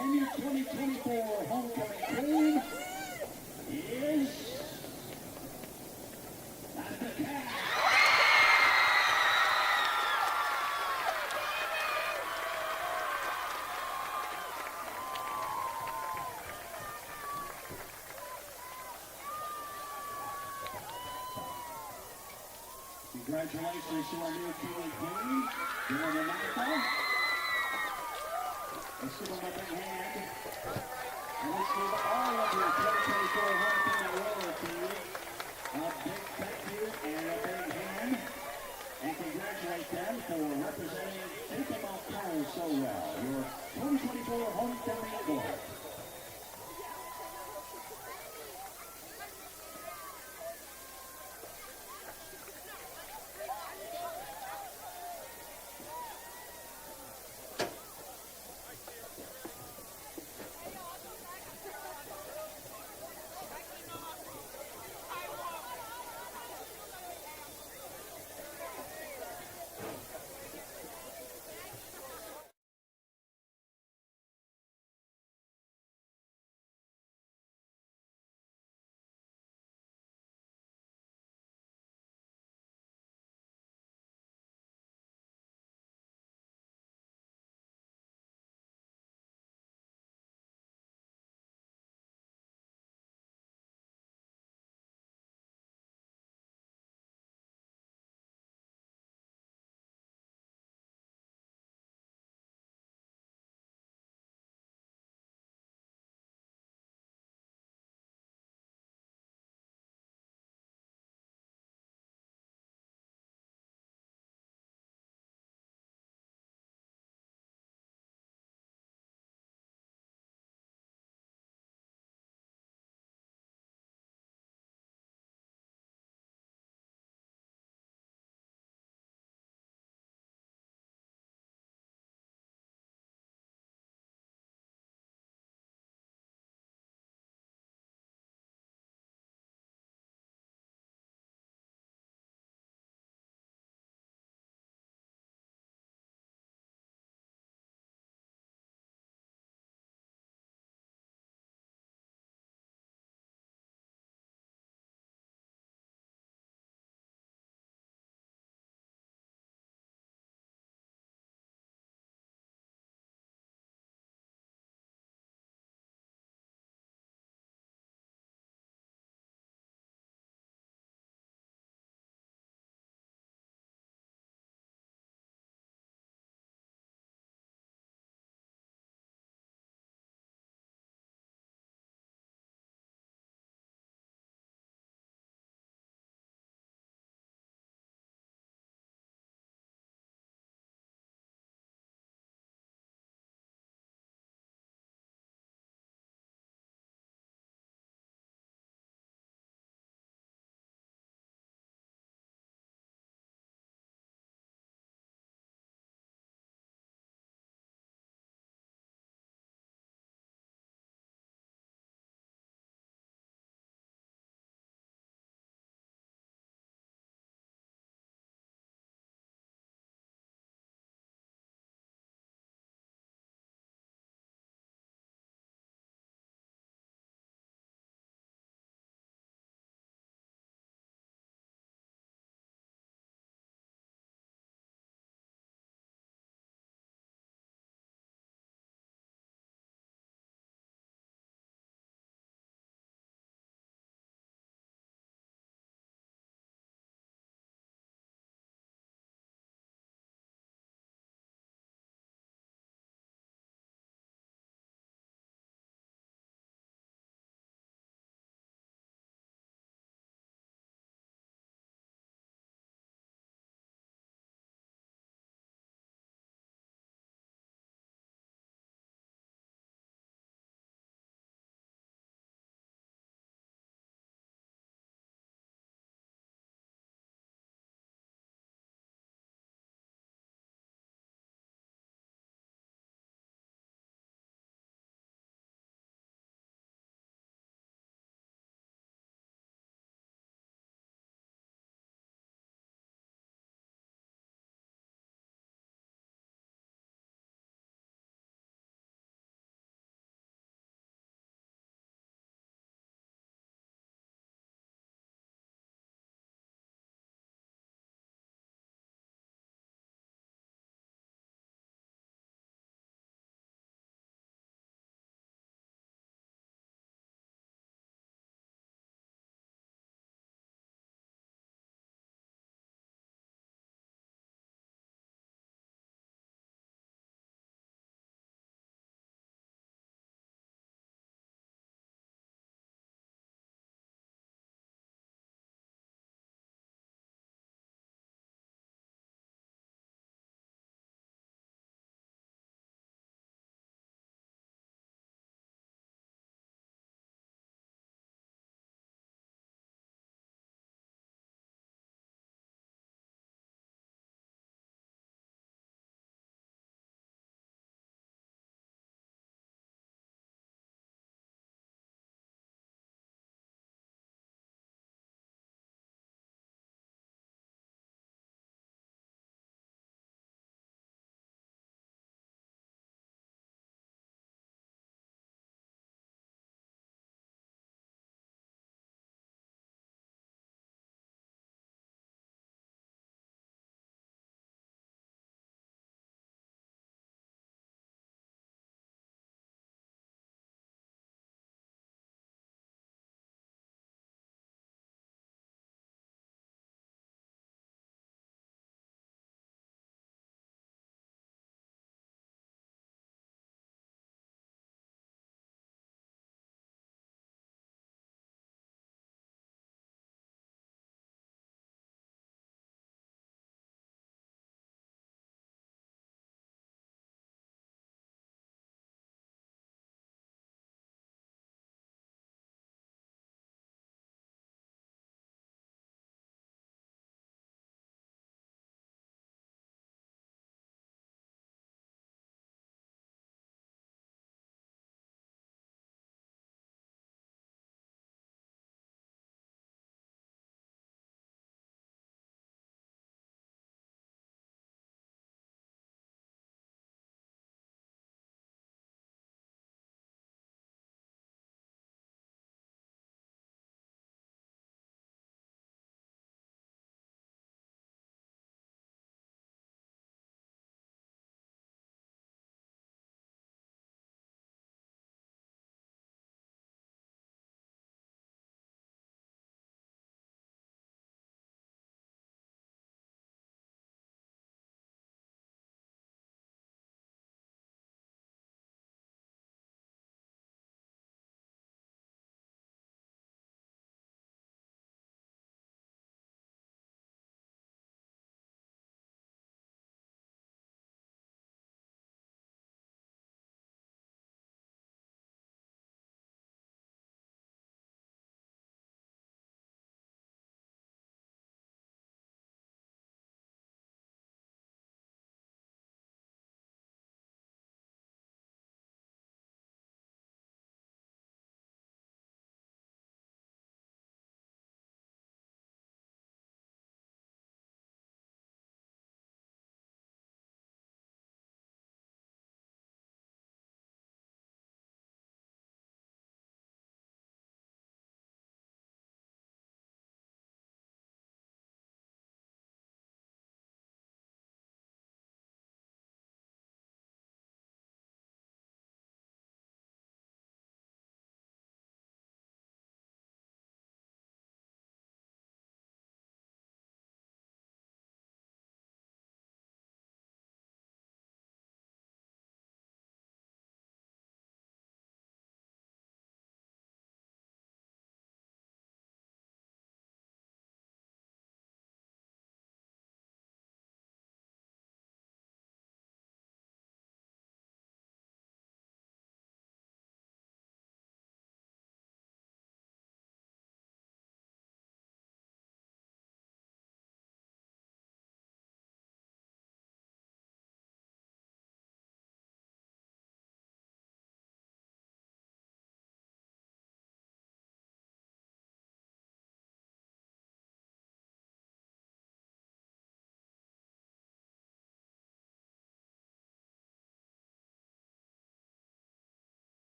And your 2024 homecoming queen is Monica Cash. Congratulations to our new king and queen, Dylan and Monica. Let's give them a big hand. And let's give all of your 2024 homecoming royalty a big thank you and a big hand. And congratulate them for representing Kapaun Carmel so well. Your 2024 homecoming court.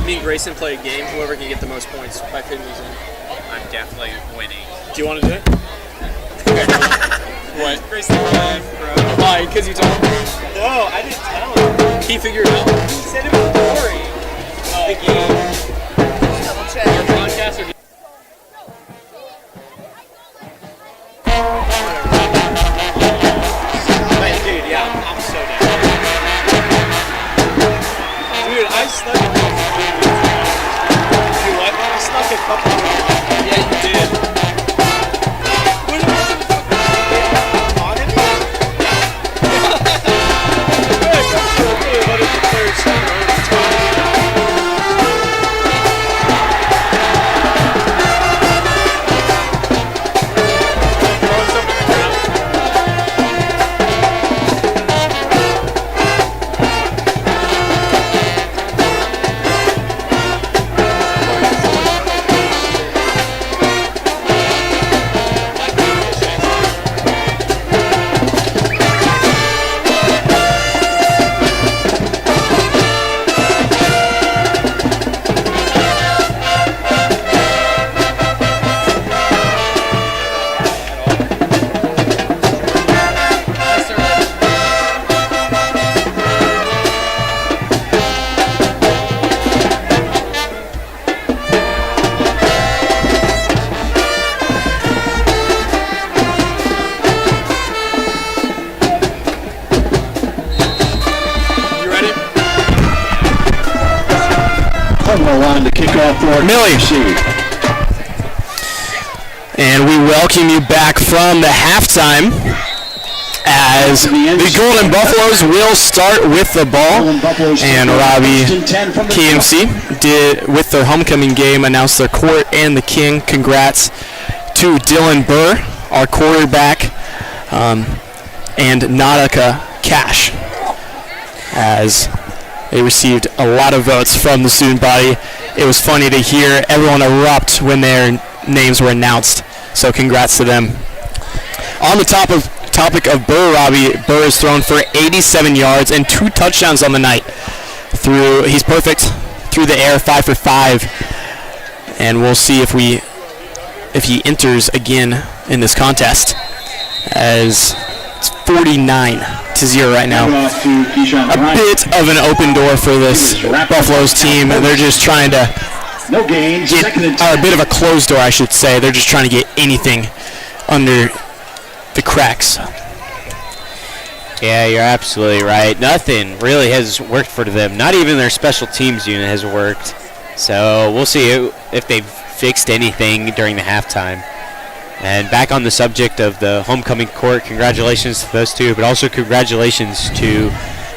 me and Grayson play a game. Whoever can get the most points by fitting these in. I'm definitely winning. Do you want to do it? What? Grayson left, bro. Why? Because you told him? No, I didn't tell him. He figured it out. He said it was boring. The game. Double check. Your podcast or Dude, yeah, I'm so down. Dude, I snuck a couple of movies. Dude, what? I snuck a couple of movies. Yeah, you did. What did I on it? Yeah, I'm so good about it the third time. Throwing something in the ground. Line to kick off for Millie. And we welcome you back from the halftime as the Golden Buffaloes will start with the ball. And Robbie KMC did, with their homecoming game, announce their court and the king. Congrats to Dylan Burr, our quarterback, and Nautica Cash, as they received a lot of votes from the student body. It was funny to hear everyone erupt when their names were announced. So congrats to them. On the topic of Burr, Robbie, Burr has thrown for 87 yards and 2 touchdowns on the night. He's perfect through the air, 5 for 5. And we'll see if he enters again in this contest, as it's 49-0 right now. A bit of an open door for this Buffaloes team. They're just trying to a bit of a closed door, I should say. They're just trying to get anything under the cracks. Yeah, you're absolutely right. Nothing really has worked for them. Not even their special teams unit has worked. So we'll see if they've fixed anything during the halftime. And back on the subject of the homecoming court, congratulations to those two, but also congratulations to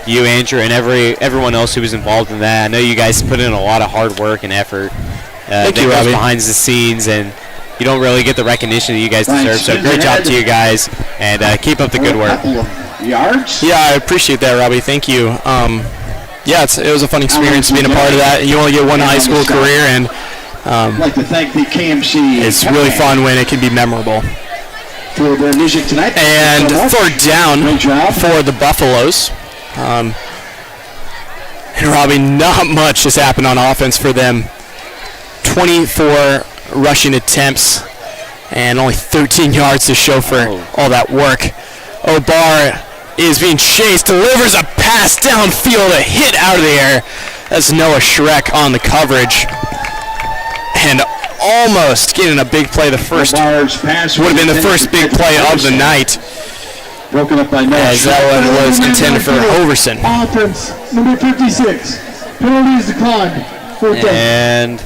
you, Andrew, and everyone else who was involved in that. I know you guys put in a lot of hard work and effort. Thank you, Robbie. Behind the scenes, and you don't really get the recognition that you guys deserve. So great job to you guys, and keep up the good work. Yards? Yeah, I appreciate that, Robbie. Thank you. Yeah, it was a fun experience being a part of that. You only get one high school career, and I'd like to thank the KMC. It's really fun when it can be memorable. For their music tonight. And third down for the Buffaloes. And Robbie, not much has happened on offense for them. 24 rushing attempts and only 13 yards to show for all that work. Obar is being chased, delivers a pass downfield, a hit out of the air. That's Noah Schreck on the coverage. And almost getting a big play. The first would have been the first big play of the night. Broken up by Noah, as that one was intended for Hoverson. Offense, number 56. Penalties declined. And,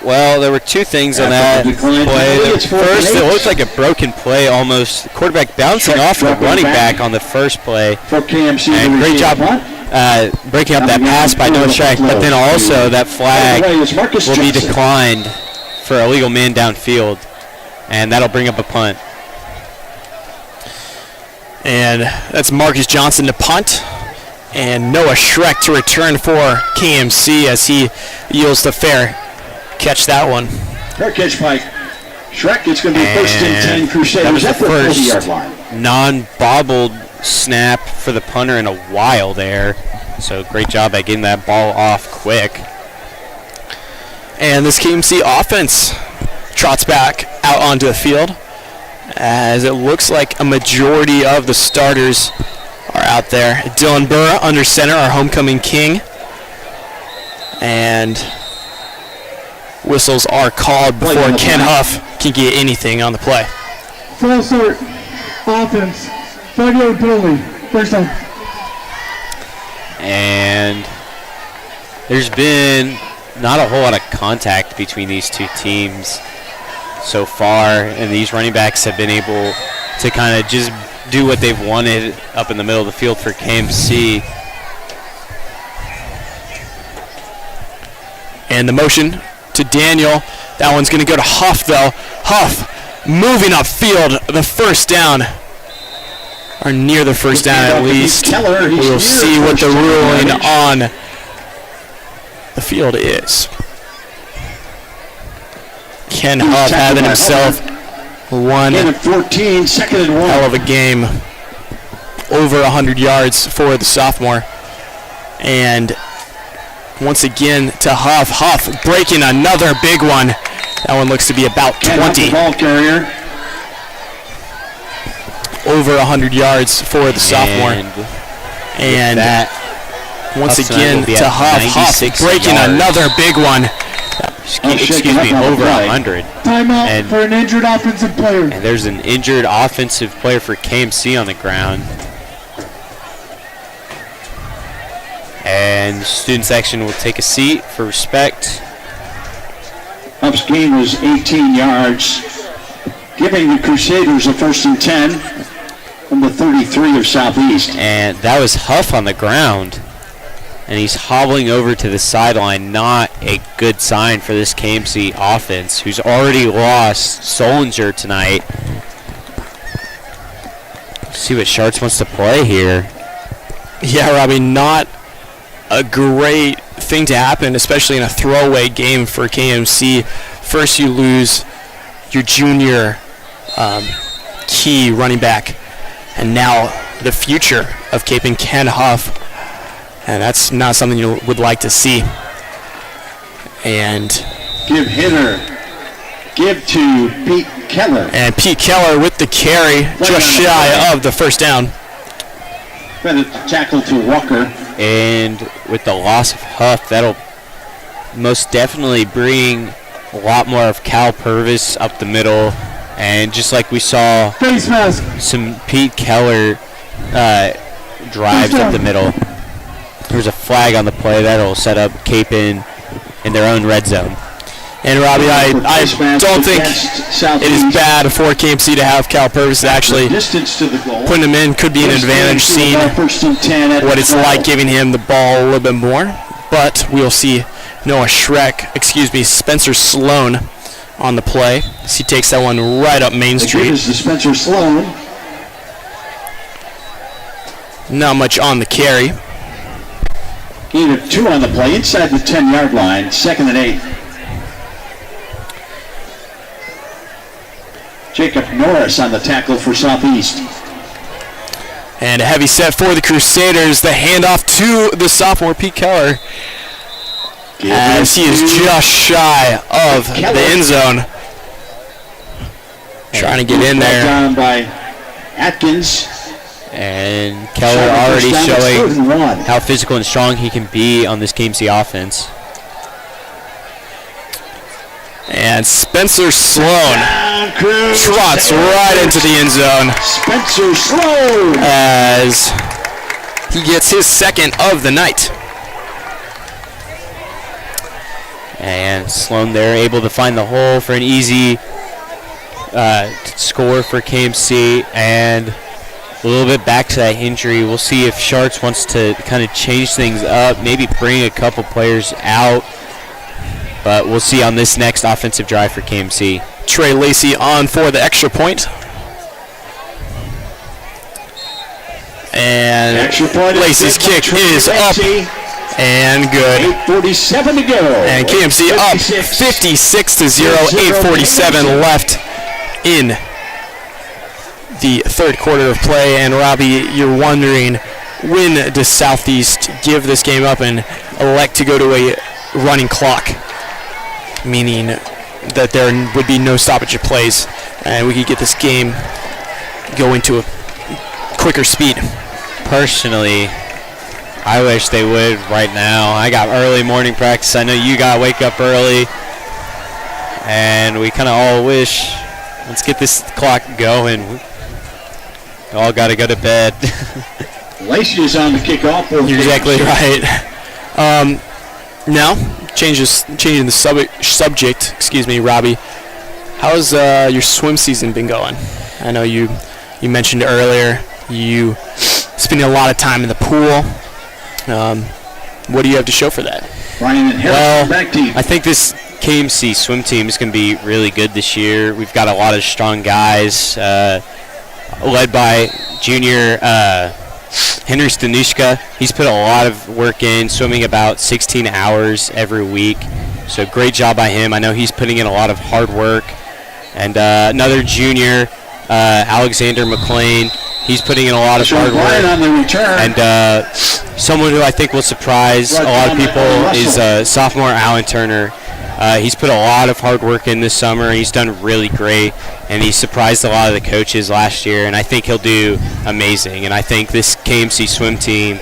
well, there were two things on that play. First, it looked like a broken play almost. The quarterback bouncing off the running back on the first play. And great job breaking up that pass by Noah Schreck. But then also that flag will be declined for a illegal man downfield. And that'll bring up a punt. And that's Marcus Johnson to punt, and Noah Schreck to return for KMC as he yields the fair catch that one. Fair catch by Schreck. It's going to be first and 10 Crusaders at the 40-yard line. Non-bobbled snap for the punter in a while there. So great job at getting that ball off quick. And this KMC offense trots back out onto the field, as it looks like a majority of the starters are out there. Dylan Burr under center, our homecoming king. And whistles are called before Ken Huff can get anything on the play. Full start. Offense. 5-yard penalty. First down. And there's been not a whole lot of contact between these two teams so far, and these running backs have been able to kind of just do what they've wanted up in the middle of the field for KMC. And the motion to Daniel. That one's going to go to Huff, though. Huff moving upfield, the first down. Or near the first down, at least. We'll see what the ruling on the field is. Ken Huff having himself one hell of a game. Over 100 yards for the sophomore. And once again to Huff. Huff breaking another big one. That one looks to be about 20. Ball carrier. Over 100 yards for the sophomore. And that once again to Huff. Huff breaking another big one. Excuse me, over 100. Timeout for an injured offensive player. And there's an injured offensive player for KMC on the ground. And the student section will take a seat for respect. Huff's gain was 18 yards, giving the Crusaders a 1st and 10 from the 33 of Southeast. And that was Huff on the ground. And he's hobbling over to the sideline. Not a good sign for this KMC offense, who's already lost Solinger tonight. Let's see what Sharts wants to play here. Yeah, Robbie, not a great thing to happen, especially in a throwaway game for KMC. First, you lose your junior key running back, and now the future of Cape and Ken Huff, and that's not something you would like to see. And give to Pete Keller. And Pete Keller with the carry, just shy of the first down. Better tackle to Walker. And with the loss of Huff, that'll most definitely bring a lot more of Cal Purvis up the middle. And just like we saw some Pete Keller drives up the middle, there's a flag on the play that'll set up Cape in their own red zone. And Robbie, I don't think it is bad for KMC to have Cal Purvis actually putting him in. Could be an advantage, seeing what it's like giving him the ball a little bit more. But we'll see Spencer Sloan on the play as he takes that one right up Main Street. Spencer Sloan. Not much on the carry. Gain of 2 on the play inside the 10-yard line, 2nd and 8. Jacob Norris on the tackle for Southeast. And a heavy set for the Crusaders. The handoff to the sophomore, Pete Keller, as he is just shy of the end zone. Trying to get in there. Down by Atkins. And Keller already showing how physical and strong he can be on this KMC offense. And Spencer Sloan trots right into the end zone. Spencer Sloan, as he gets his second of the night. And Sloan there able to find the hole for an easy score for KMC. And a little bit back to that injury. We'll see if Sharts wants to kind of change things up, maybe bring a couple players out. But we'll see on this next offensive drive for KMC. Trey Lacey on for the extra point. And Lacey's kick is up and good. 8:47 to go. And KMC up 56-0, 8:47 left in the third quarter of play. And Robbie, you're wondering, when does Southeast give this game up and elect to go to a running clock? meaning that there would be no stoppage of plays, and we could get this game going to a quicker speed. Personally, I wish they would right now. I got early morning practice. I know you got to wake up early, and we kind of all wish, let's get this clock going. We all got to go to bed. Lacey is on the kickoff. You're exactly right. Now, changing the subject, excuse me, Robbie. How's your swim season been going? I know you mentioned earlier you spending a lot of time in the pool. What do you have to show for that? Brian and Harris, back team. I think this KMC swim team is going to be really good this year. We've got a lot of strong guys, led by junior Henry Stanushka. He's put a lot of work in, swimming about 16 hours every week. So great job by him. I know he's putting in a lot of hard work. And another junior, Alexander McLean. He's putting in a lot of hard work. On the return. And someone who I think will surprise a lot of people is sophomore Alan Turner. He's put a lot of hard work in this summer, and he's done really great. And he surprised a lot of the coaches last year, and I think he'll do amazing. And I think this KMC swim team,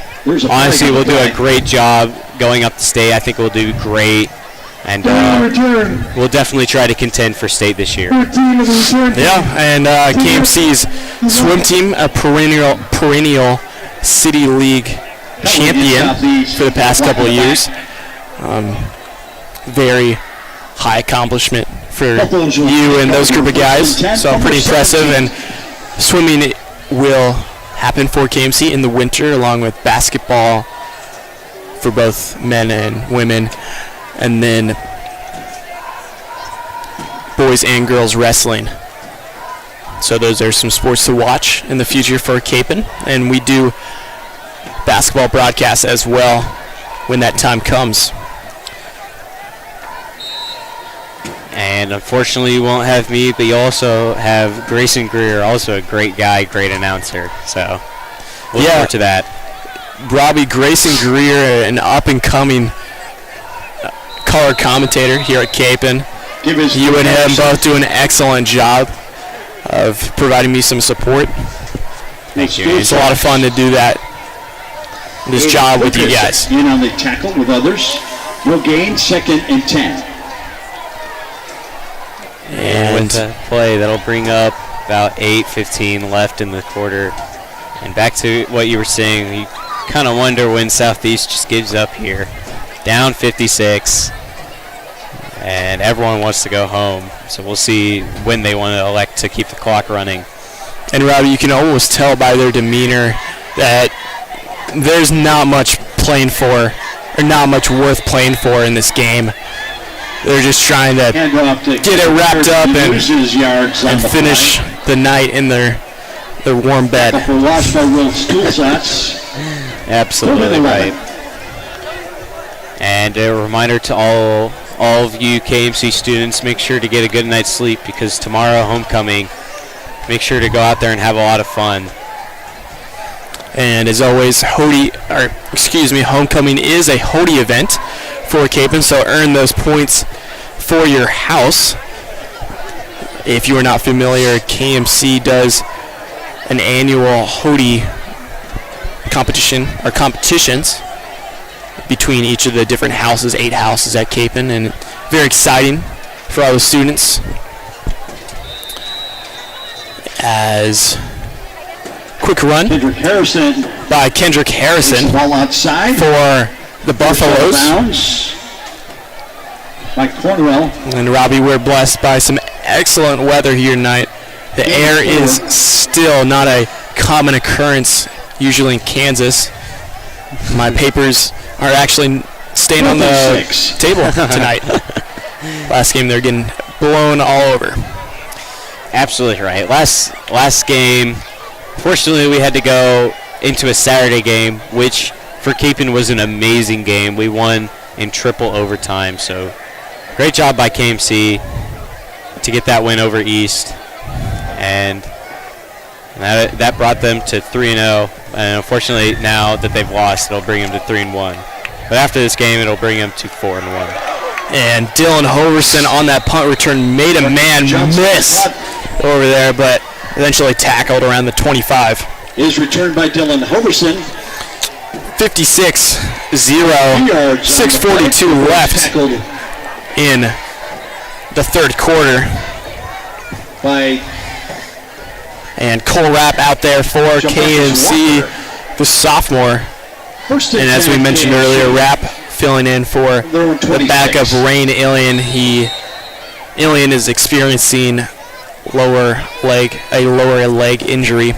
honestly, will do a great job going up to state. I think we'll do great. And we'll definitely try to contend for state this year. Yeah, and KMC's swim team, a perennial City League champion for the past couple of years. Very high accomplishment for you and those group of guys, so pretty impressive. And swimming will happen for KMC in the winter, along with basketball for both men and women, and then boys and girls wrestling. So those are some sports to watch in the future for Kapaun, and we do basketball broadcasts as well when that time comes. And unfortunately, you won't have me, but you also have Grayson Greer, also a great guy, great announcer. So look forward to that. Robbie, Grayson Greer, an up-and-coming color commentator here at Kapaun. You and him both do an excellent job of providing me some support. Thank you. It's a lot of fun to do that, this job with you guys. In on the tackle with others. Will gain 2nd and 10. And with the play, that'll bring up about 8:15 left in the quarter. And back to what you were saying, you kind of wonder when Southeast just gives up here. Down 56, and everyone wants to go home. So we'll see when they want to elect to keep the clock running. And Robbie, you can almost tell by their demeanor that there's not much playing for, or not much worth playing for in this game. They're just trying to get it wrapped up and finish the night in their warm bed. Absolutely right. And a reminder to all of you KMC students, make sure to get a good night's sleep, because tomorrow, homecoming, make sure to go out there and have a lot of fun. And as always, homecoming is a Hody event for Kapaun, so earn those points for your house. If you are not familiar, KMC does an annual Hody competition or competitions between each of the different houses, 8 houses at Kapaun, and very exciting for all the students. As quick run by Kendrick Harrison ball outside for the Buffaloes. By Cornwell. And Robbie, we're blessed by some excellent weather here tonight. The air is still not a common occurrence usually in Kansas. My papers are actually staying on the table tonight. Last game they're getting blown all over. Absolutely right. Last game, fortunately, we had to go into a Saturday game, which for Kapaun was an amazing game. We won in triple overtime, so great job by KMC to get that win over East, and that brought them to 3-0. And unfortunately, now that they've lost, it'll bring them to 3-1. But after this game, it'll bring them to 4-1. And Dylan Hoverson on that punt return made a man miss over there, but eventually tackled around the 25. Is returned by Dylan Hoverson. 56-0, 6:42 left in the third quarter. And Cole Rapp out there for KMC, the sophomore. And as we mentioned earlier, Rapp filling in for the backup Rain Alien. Alien is experiencing a lower leg injury.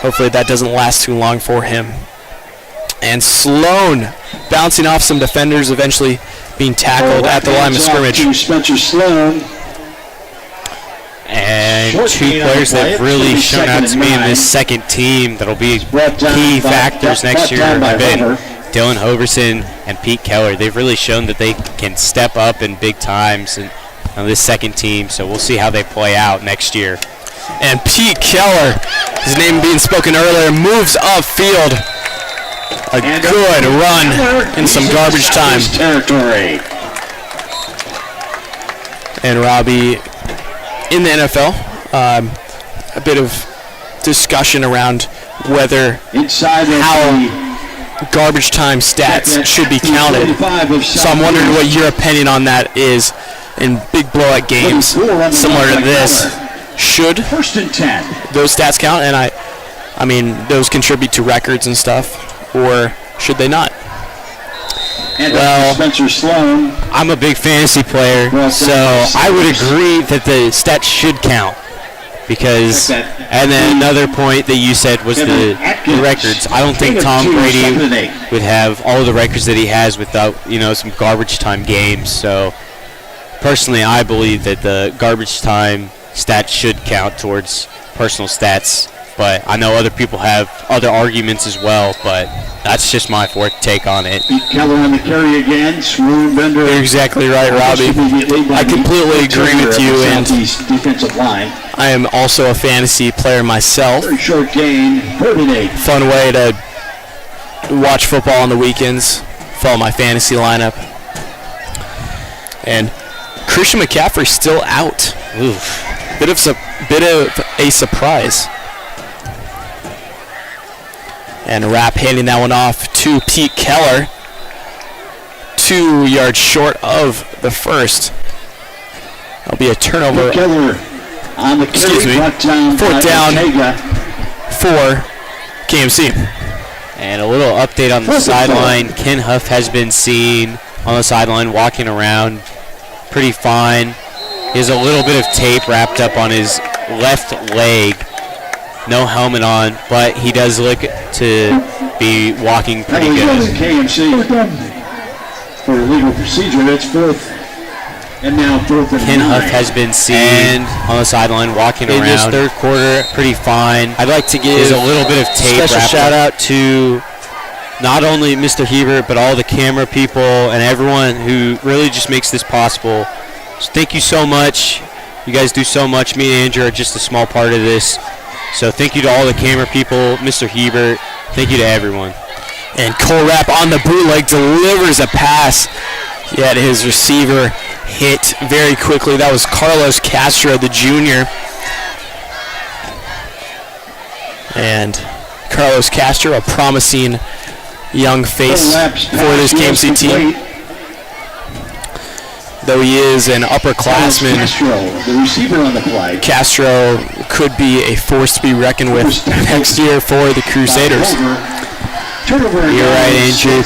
Hopefully that doesn't last too long for him. And Sloan bouncing off some defenders, eventually being tackled at the line of scrimmage. Spencer Sloan. And two players that have really shown out to me in this second team that'll be key factors next year have been Dylan Hoverson and Pete Keller. They've really shown that they can step up in big times on this second team, so we'll see how they play out next year. And Pete Keller, his name being spoken earlier, moves upfield. A good run in some garbage time. Territory. And Robbie, in the NFL, a bit of discussion around how garbage time stats should be counted. So I'm wondering what your opinion on that is in big blowout games similar to this. Should those stats count? And I mean, those contribute to records and stuff, or should they not? Well, Spencer Sloan. I'm a big fantasy player, so I would agree that the stats should count. Because, and then another point that you said was the records. I don't think Tom Brady would have all of the records that he has without, some garbage time games. So, personally, I believe that the garbage time stats should count towards personal stats. But I know other people have other arguments as well, but that's just my fourth take on it. Pete Keller on the carry again. Swoon Bender. You're exactly right, Robbie. I completely agree with you, and defensive line. I am also a fantasy player myself. Very short gain, 38. Fun way to watch football on the weekends. Follow my fantasy lineup. And Christian McCaffrey's still out. Oof. Bit of a surprise. And Rapp handing that one off to Pete Keller. 2 yards short of the first. That'll be a turnover. Keller on the carry, fourth down for KMC. And a little update on the sideline. Ken Huff has been seen on the sideline walking around pretty fine. He has a little bit of tape wrapped up on his left leg. No helmet on, but he does look to be walking pretty good. KMC for legal procedure. It's fourth. And now fourth and Ken Huff has been seen on the sideline walking around. In this third quarter, pretty fine. I'd like to give a little bit of tape special shout out to not only Mr. Hebert, but all the camera people and everyone who really just makes this possible. So thank you so much. You guys do so much. Me and Andrew are just a small part of this. So thank you to all the camera people, Mr. Hebert. Thank you to everyone. And Cole Rapp on the bootleg delivers a pass. He had his receiver hit very quickly. That was Carlos Castro, the junior. And Carlos Castro, a promising young face for this KMC team. Though he is an upperclassman, the receiver on the play. Castro could be a force to be reckoned with next year for the Crusaders. You're right, Andrew.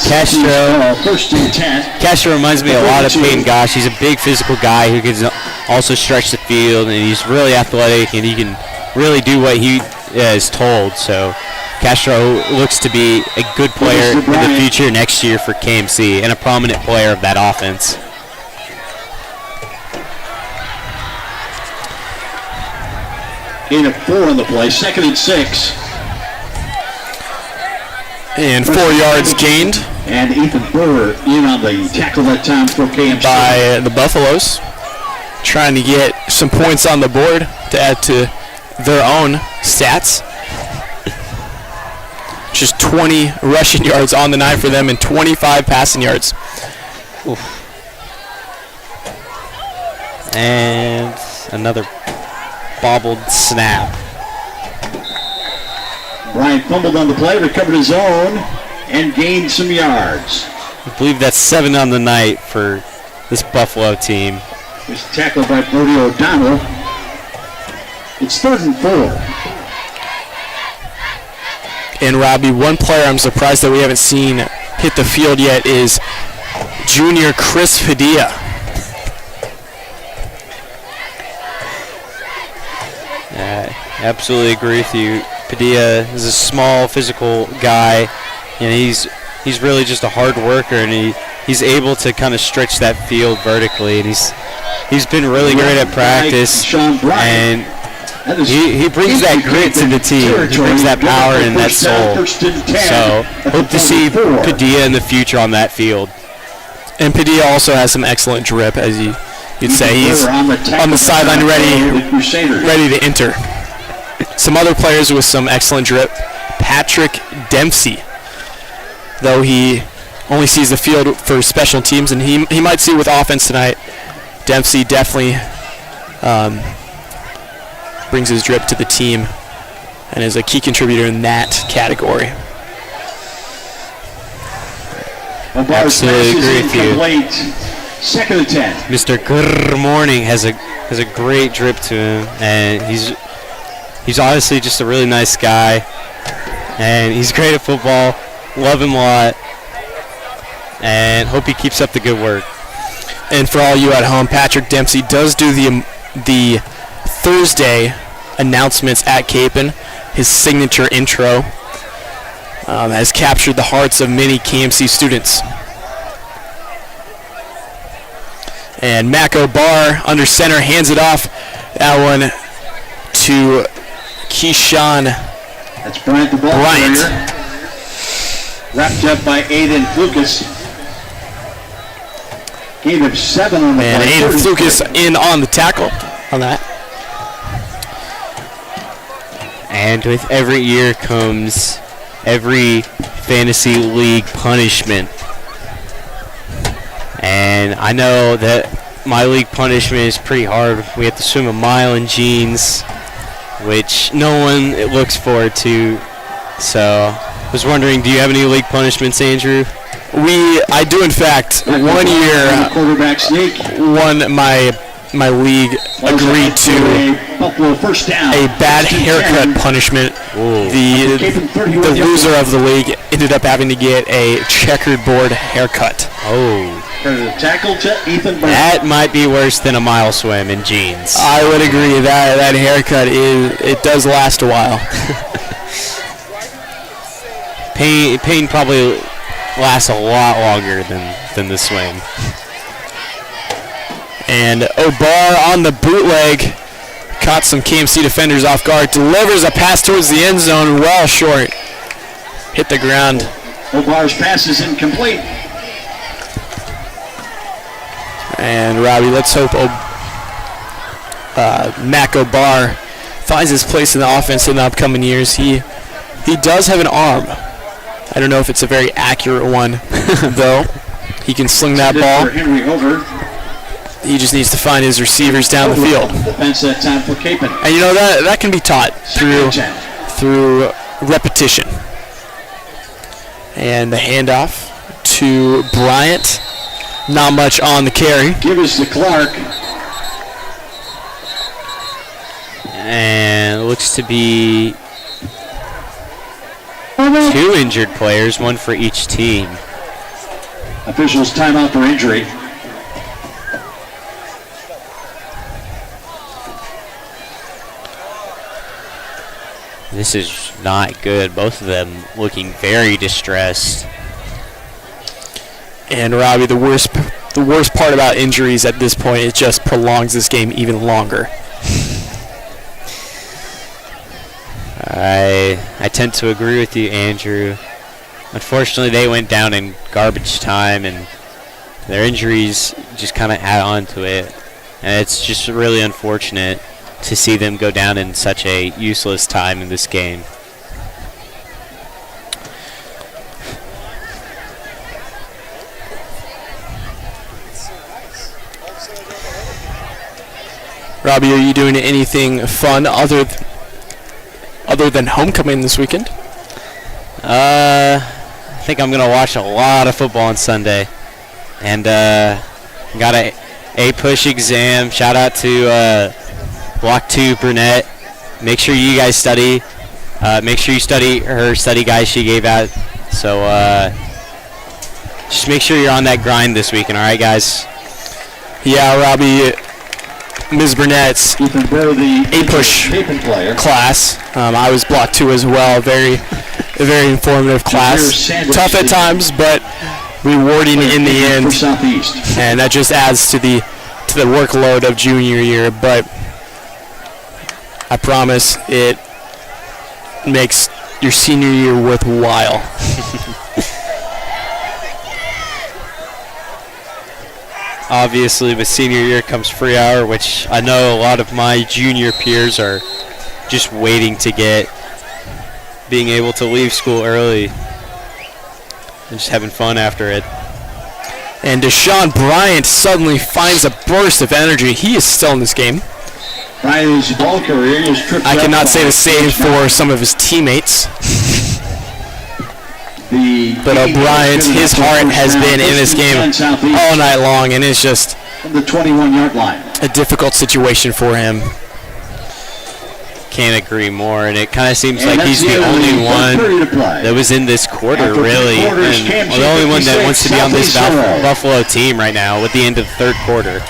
Castro reminds me a lot of Peyton Gosh. He's a big physical guy who can also stretch the field, and he's really athletic, and he can really do what he is told. So Castro looks to be a good player in the future next year for KMC and a prominent player of that offense. Gain of 4 on the play, 2nd and 6. And 4 yards gained. And Ethan Brewer in on the tackle that time for KMC. By the Buffaloes. Trying to get some points on the board to add to their own stats. Just 20 rushing yards on the night for them and 25 passing yards. Oof. And another bobbled snap. Bryant fumbled on the play, recovered his own, and gained some yards. I believe that's 7 on the night for this Buffalo team. Was tackled by Brody O'Donnell. It's 3rd and 4. And Robbie, one player I'm surprised that we haven't seen hit the field yet is junior Chris Padilla. Absolutely agree with you. Padilla is a small, physical guy, and he's really just a hard worker, and he's able to kind of stretch that field vertically, and he's been really great at practice, and he brings that grit to the team. He brings that power and that soul. So hope to see Padilla in the future on that field. And Padilla also has some excellent drip, as you'd say. He's on the sideline ready to enter. Some other players with some excellent drip. Patrick Dempsey, though he only sees the field for special teams, and he might see with offense tonight. Dempsey definitely brings his drip to the team and is a key contributor in that category. Absolutely agree with you. 2nd and 10. Mr. Good Morning has a great drip to him, and he's honestly just a really nice guy, and he's great at football. Love him a lot, and hope he keeps up the good work. And for all you at home, Patrick Dempsey does do the Thursday announcements at Kapaun. His signature intro has captured the hearts of many KMC students. And Mako Barr under center hands it off. That one to Keyshawn That's Bryant, the ball carrier. Wrapped up by Aiden Flukas. Gain of 7 on the and play. Aiden Flukas in on the tackle on that. And with every year comes every fantasy league punishment. And I know that my league punishment is pretty hard. We have to swim a mile in jeans, which no one looks forward to. So I was wondering, do you have any league punishments, Andrew? I do, in fact. 1 year, quarterback sneak. my league agreed to Buffalo first down. a bad haircut punishment. The loser of the league ended up having to get a checkered board haircut. Oh. Tackle to Ethan Burke. That might be worse than a mile swim in jeans. I would agree that haircut it does last a while. Pain probably lasts a lot longer than the swim. And O'Barr on the bootleg caught some KMC defenders off guard. Delivers a pass towards the end zone, well short. Hit the ground. O'Barr's pass is incomplete. And Robbie, let's hope Mac O'Barr finds his place in the offense in the upcoming years. He does have an arm. I don't know if it's a very accurate one, though. He can sling that ball. Henry Over. He just needs to find his receivers down the field. Defense that time for Kapaun. And you know that can be taught through repetition. And the handoff to Bryant. Not much on the carry. Give us to Clark. And it looks to be 2 injured players, 1 for each team. Officials timeout for injury. This is not good. Both of them looking very distressed. And Robbie, the worst part about injuries at this point, it just prolongs this game even longer. I tend to agree with you, Andrew. Unfortunately, they went down in garbage time, and their injuries just kind of add on to it. And it's just really unfortunate to see them go down in such a useless time in this game. Robbie, are you doing anything fun other than homecoming this weekend? I think I'm gonna watch a lot of football on Sunday, and got a push exam. Shout out to Block 2 Brunette. Make sure you guys study. Make sure you study her study guide she gave out. So just make sure you're on that grind this weekend, all right, guys? Yeah, Robbie, Ms. Burnett's A-push class. I was Block 2 as well. A very informative class. Tough at times, but rewarding in the end. And that just adds to the workload of junior year. But I promise it makes your senior year worthwhile. Obviously, with senior year comes free hour, which I know a lot of my junior peers are just waiting to get, being able to leave school early and just having fun after it. And Deshaun Bryant suddenly finds a burst of energy. He is still in this game. I cannot say the same for some of his teammates. But O'Brien, his heart has been in this game all night long, and it's just the 21-yard line. A difficult situation for him. Can't agree more, and it kind of seems like he's the only one that was in this quarter, really, and the only one that wants to be on this Buffalo team right now with the end of the third quarter.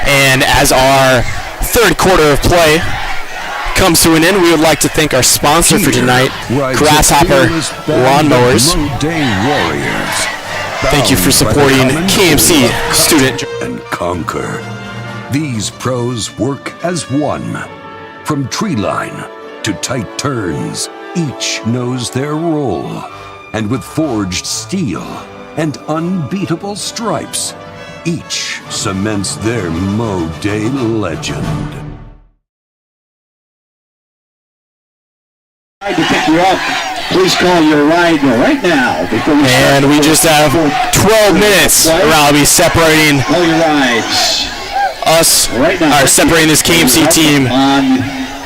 And as our third quarter of play comes to an end, we would like to thank our sponsor for tonight, Grasshopper Lawnmowers. Thank you for supporting KMC Student. And conquer. These pros work as one. From tree line to tight turns, each knows their role. And with forged steel and unbeatable stripes, each cements their Mo Day legend. To pick you up, please call your ride right now. And we just have 12 minutes, Robbie, separating all your rides. Us, right now, separating this KMC team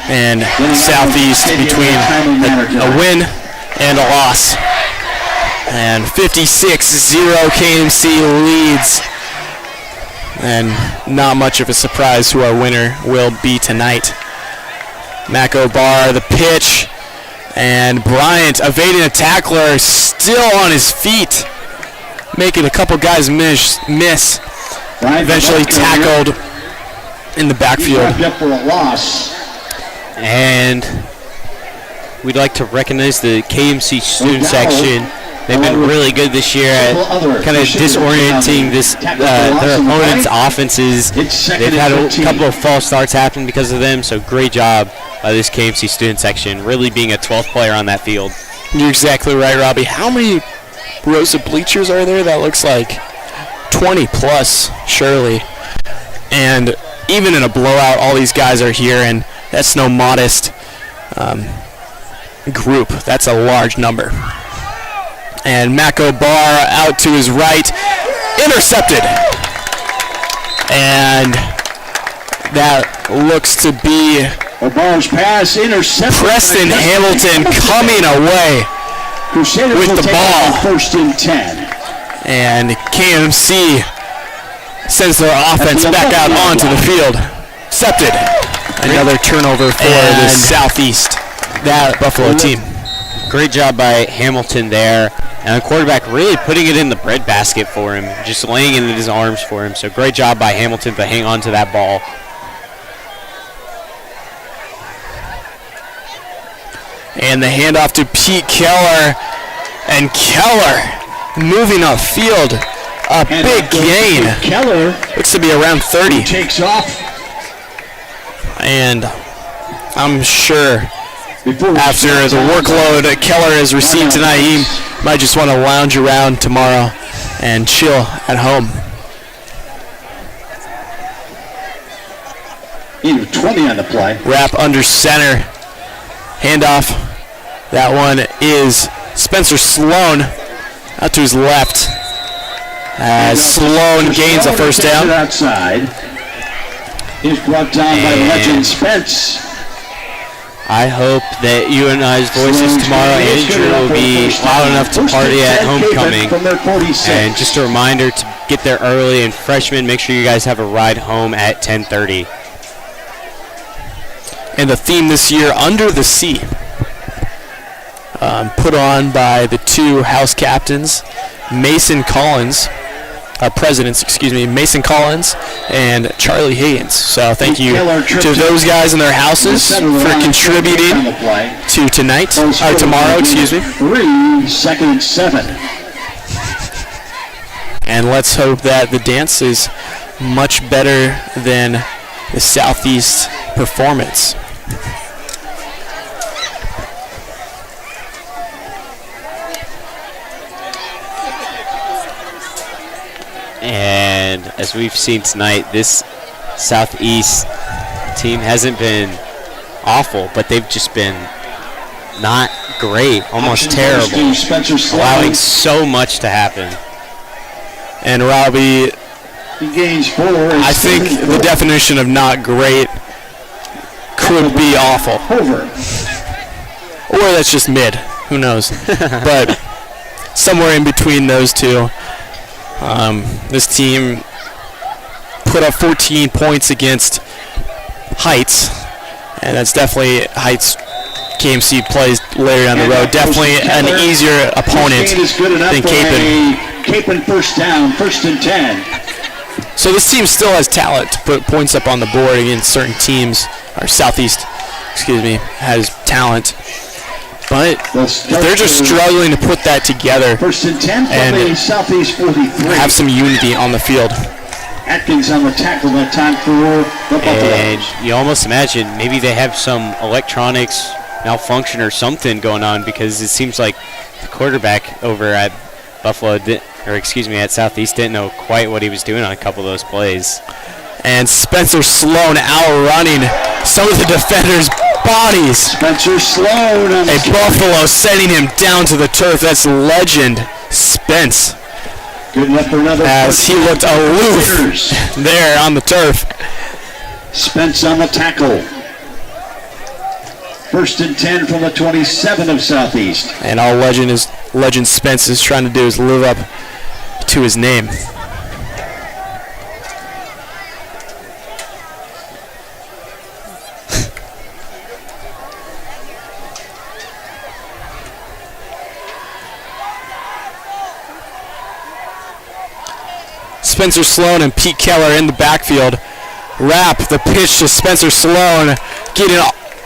and Southeast between a win and a loss. And 56-0 KMC leads. And not much of a surprise who our winner will be tonight. Mac O'Barr, the pitch. And Bryant evading a tackler, still on his feet, making a couple guys miss. Eventually tackled in the backfield. And we'd like to recognize the KMC student section. They've been really good this year at kind of disorienting their opponent's offenses. They've had a couple of false starts happen because of them, so great job by this KMC student section, really being a 12th player on that field. You're exactly right, Robbie. How many rows of bleachers are there? That looks like 20 plus, surely. And even in a blowout, all these guys are here, and that's no modest group. That's a large number. And Mac O'Barr out to his right, intercepted. And that looks to be O'Barr's pass intercepted. Preston Hamilton coming away with the ball. First and 10. And KMC sends their offense back out onto the field. Intercepted. Another turnover for the Southeast, that Buffalo team. Great job by Hamilton there. And the quarterback really putting it in the breadbasket for him, just laying it in his arms for him. So great job by Hamilton to hang on to that ball. And the handoff to Pete Keller. And Keller moving upfield. A big gain. Keller looks to be around 30. Takes off. And I'm sure after the workload that Keller has received tonight, he might just want to lounge around tomorrow and chill at home. 20 on the play. Wrap under center. Handoff. That one is Spencer Sloan out to his left. As Sloan gains a first down. Outside. He's brought down by Legend Spence. I hope that you and I's voices tomorrow, Andrew, will be loud enough to party at homecoming. And just a reminder to get there early, and freshmen, make sure you guys have a ride home at 10:30. And the theme this year, Under the Sea, put on by the two house captains, Mason Collins, presidents, Mason Collins and Charlie Higgins. So thank you to those guys in their houses for contributing to tomorrow. 3, second and 7. And let's hope that the dance is much better than the Southeast performance. And as we've seen tonight, this Southeast team hasn't been awful, but they've just been not great, almost terrible, allowing so much to happen. And Robbie, he gains 4. I think the definition of not great could be awful. Over. Or that's just mid, who knows. But somewhere in between those two. This team put up 14 points against Heights, and that's definitely Heights KMC plays later down the road. Definitely an easier opponent than Kapaun. Kapaun first down, 1st and 10. So this team still has talent to put points up on the board against certain teams. Or Southeast, has talent. But they're just struggling to put that together 1st and 10 from the Southeast 43. Have some unity on the field. Atkins on the tackle that time for the Buffalo. And you almost imagine maybe they have some electronics malfunction or something going on, because it seems like the quarterback over at at Southeast didn't know quite what he was doing on a couple of those plays. And Spencer Sloan outrunning some of the defenders' bodies. Spencer Sloan. A Buffalo sending him down to the turf. That's legend Spence. Good enough for another. As he looked aloof there on the turf. Spence on the tackle. 1st and 10 from the 27 of Southeast. And all legend Spence is trying to do is live up to his name. Spencer Sloan and Pete Keller in the backfield. Wrap the pitch to Spencer Sloan, getting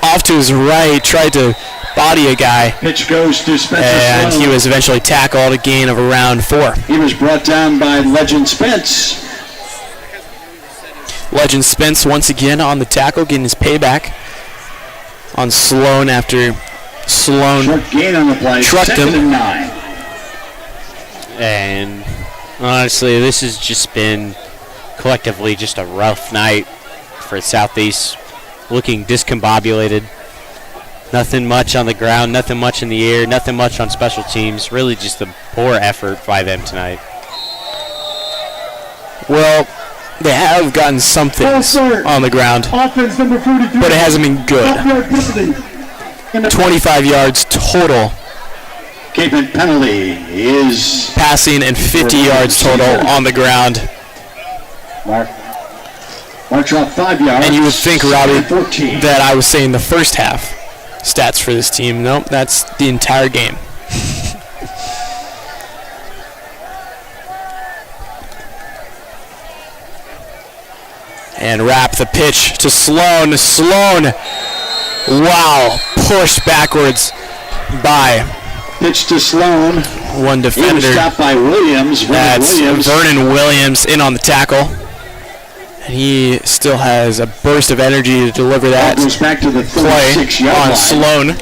off to his right, tried to body a guy. Pitch goes to Spencer and Sloan. He was eventually tackled, a gain of around 4. He was brought down by Legend Spence. Legend Spence once again on the tackle, getting his payback on Sloan after Sloan short gain on the play. Trucked him. 2nd and 9. And honestly, this has just been collectively just a rough night for Southeast, looking discombobulated. Nothing much on the ground, nothing much in the air, nothing much on special teams. Really just a poor effort by them tonight. Well, they have gotten something on the ground, Offense number 43. but it hasn't been good. 25 yards total Kapaun penalty is passing and 50 yards total on the ground. March off 5 yards. And you would think, Robbie, 14. that I was saying the first half stats for this team. Nope, that's the entire game. And wrap the pitch to Sloan. Sloan, wow, pushed backwards by pitch to Sloan. One defender. He was stopped by Williams. That's Vernon Williams in on the tackle. And he still has a burst of energy to deliver that goes back to the play on line. Sloan.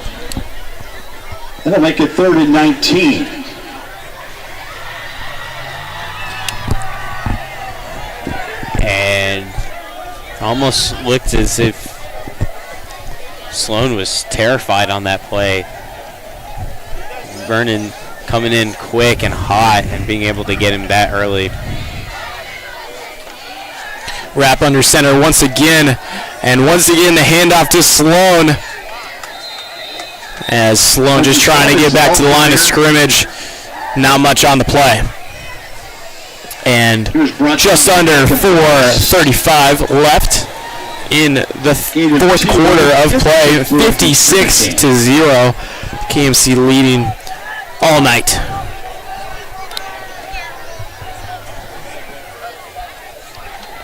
That'll make it 3rd and 19. And almost looked as if Sloan was terrified on that play. Vernon coming in quick and hot and being able to get him that early. Wrap under center once again, and once again the handoff to Sloan. As Sloan just trying to get back to the line of scrimmage. Not much on the play. And just under 4:35 left in the fourth quarter of play. 56-0. KMC leading all night.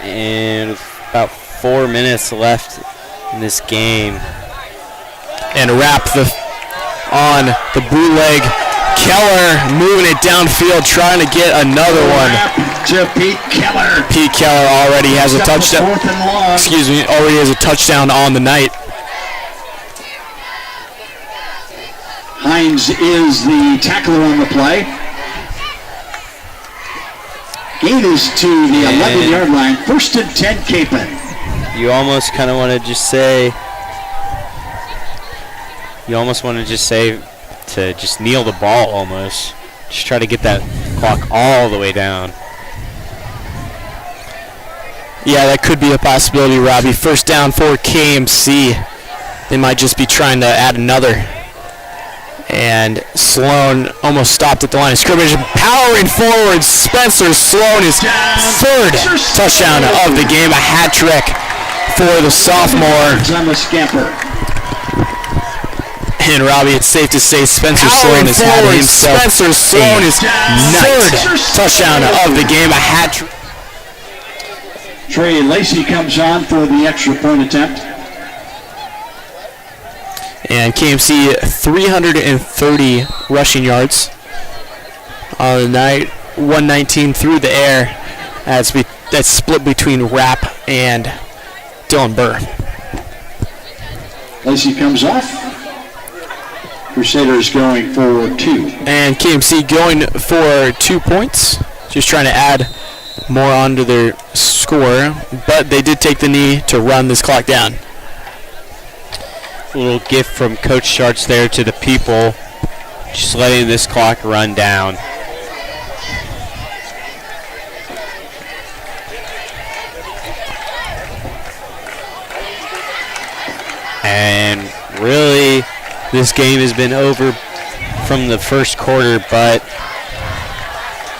And about 4 minutes left in this game. And wrap on the bootleg. Keller moving it downfield, trying to get another one. To Pete Keller. Pete Keller already has a touchdown. Already has a touchdown on the night. Hines is the tackler on the play. Gain is to the 11-yard line. 1st and 10, Kapaun. You almost kind of want to just say. To just kneel the ball almost. Just try to get that clock all the way down. Yeah, that could be a possibility, Robbie. First down for KMC. They might just be trying to add another. And Sloan almost stopped at the line of scrimmage. Powering forward, Spencer Sloan, his third touchdown of the game. A hat trick for the sophomore. And Robbie, it's safe to say Spencer Sloan has had himself Spencer Sloan is third touchdown of the game. A hat trick. Trey Lacey comes on for the extra point attempt. And KMC 330 rushing yards on the night. 119 through the air. That's split between Rapp and Dylan Burr. Lacey comes off. Crusaders going for 2. And KMC going for 2 points. Just trying to add more onto their score. But they did take the knee to run this clock down. A little gift from Coach Sharts there to the people. Just letting this clock run down. And really, this game has been over from the first quarter, but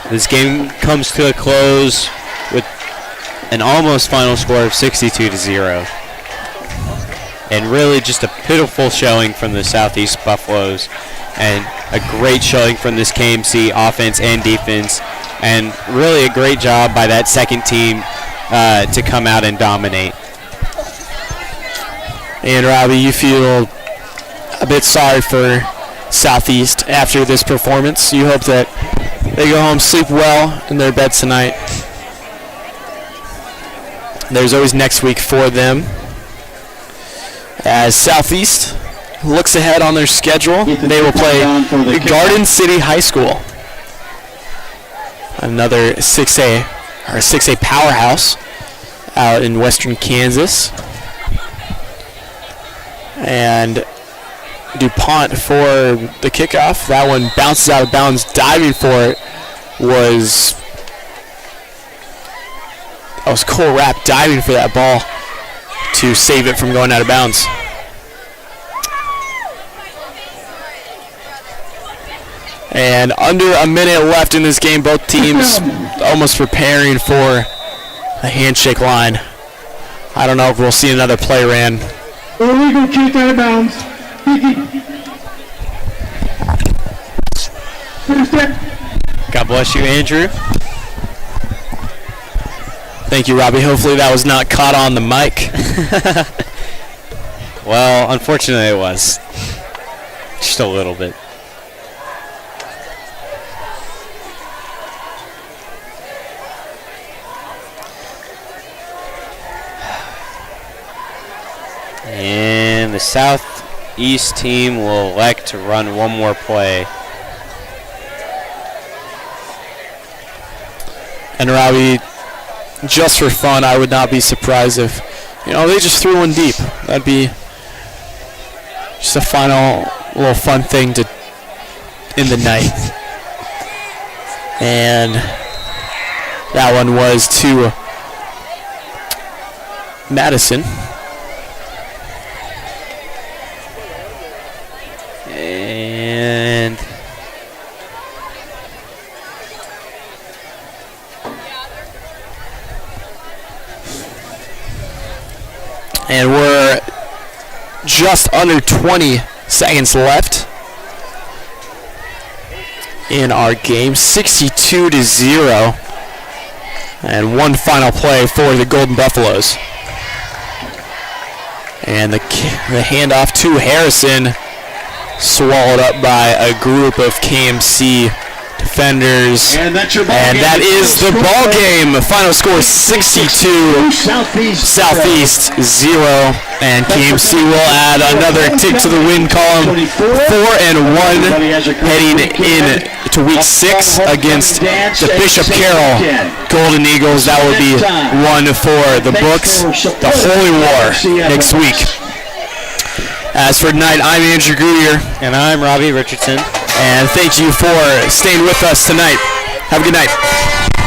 this game comes to a close with an almost final score of 62-0. And really just a pitiful showing from the Southeast Buffaloes, and a great showing from this KMC offense and defense, and really a great job by that second team to come out and dominate. And Robbie, you feel a bit sorry for Southeast after this performance. You hope that they go home, sleep well in their beds tonight. There's always next week for them. As Southeast looks ahead on their schedule, they will play Garden City High School. Another 6A powerhouse out in western Kansas. And DuPont for the kickoff. That one bounces out of bounds. Diving for it was Cole Rapp diving for that ball to save it from going out of bounds. And under a minute left in this game, both teams almost preparing for a handshake line. I don't know if we'll see another play ran. Illegal kick out of bounds. God bless you, Andrew. Thank you, Robbie. Hopefully that was not caught on the mic. Well, unfortunately it was. Just a little bit. And the Southeast team will elect to run one more play. And Robbie, just for fun, I would not be surprised if, they just threw one deep. That'd be just a final little fun thing to in the night. And that one was to Madison. And we're just under 20 seconds left in our game, 62-0, and one final play for the Golden Buffaloes. And the handoff to Harrison, swallowed up by a group of KMC defenders. And that's your ball and game. that is the ball game. Final score 62, Southeast 0. And KMC will add another tick to the win column. 4-1 heading in to week 6 against the Bishop Carroll Golden Eagles. That will be one for the books. The Holy War next week. As for tonight, I'm Andrew Grudier. And I'm Robbie Richardson. And thank you for staying with us tonight. Have a good night.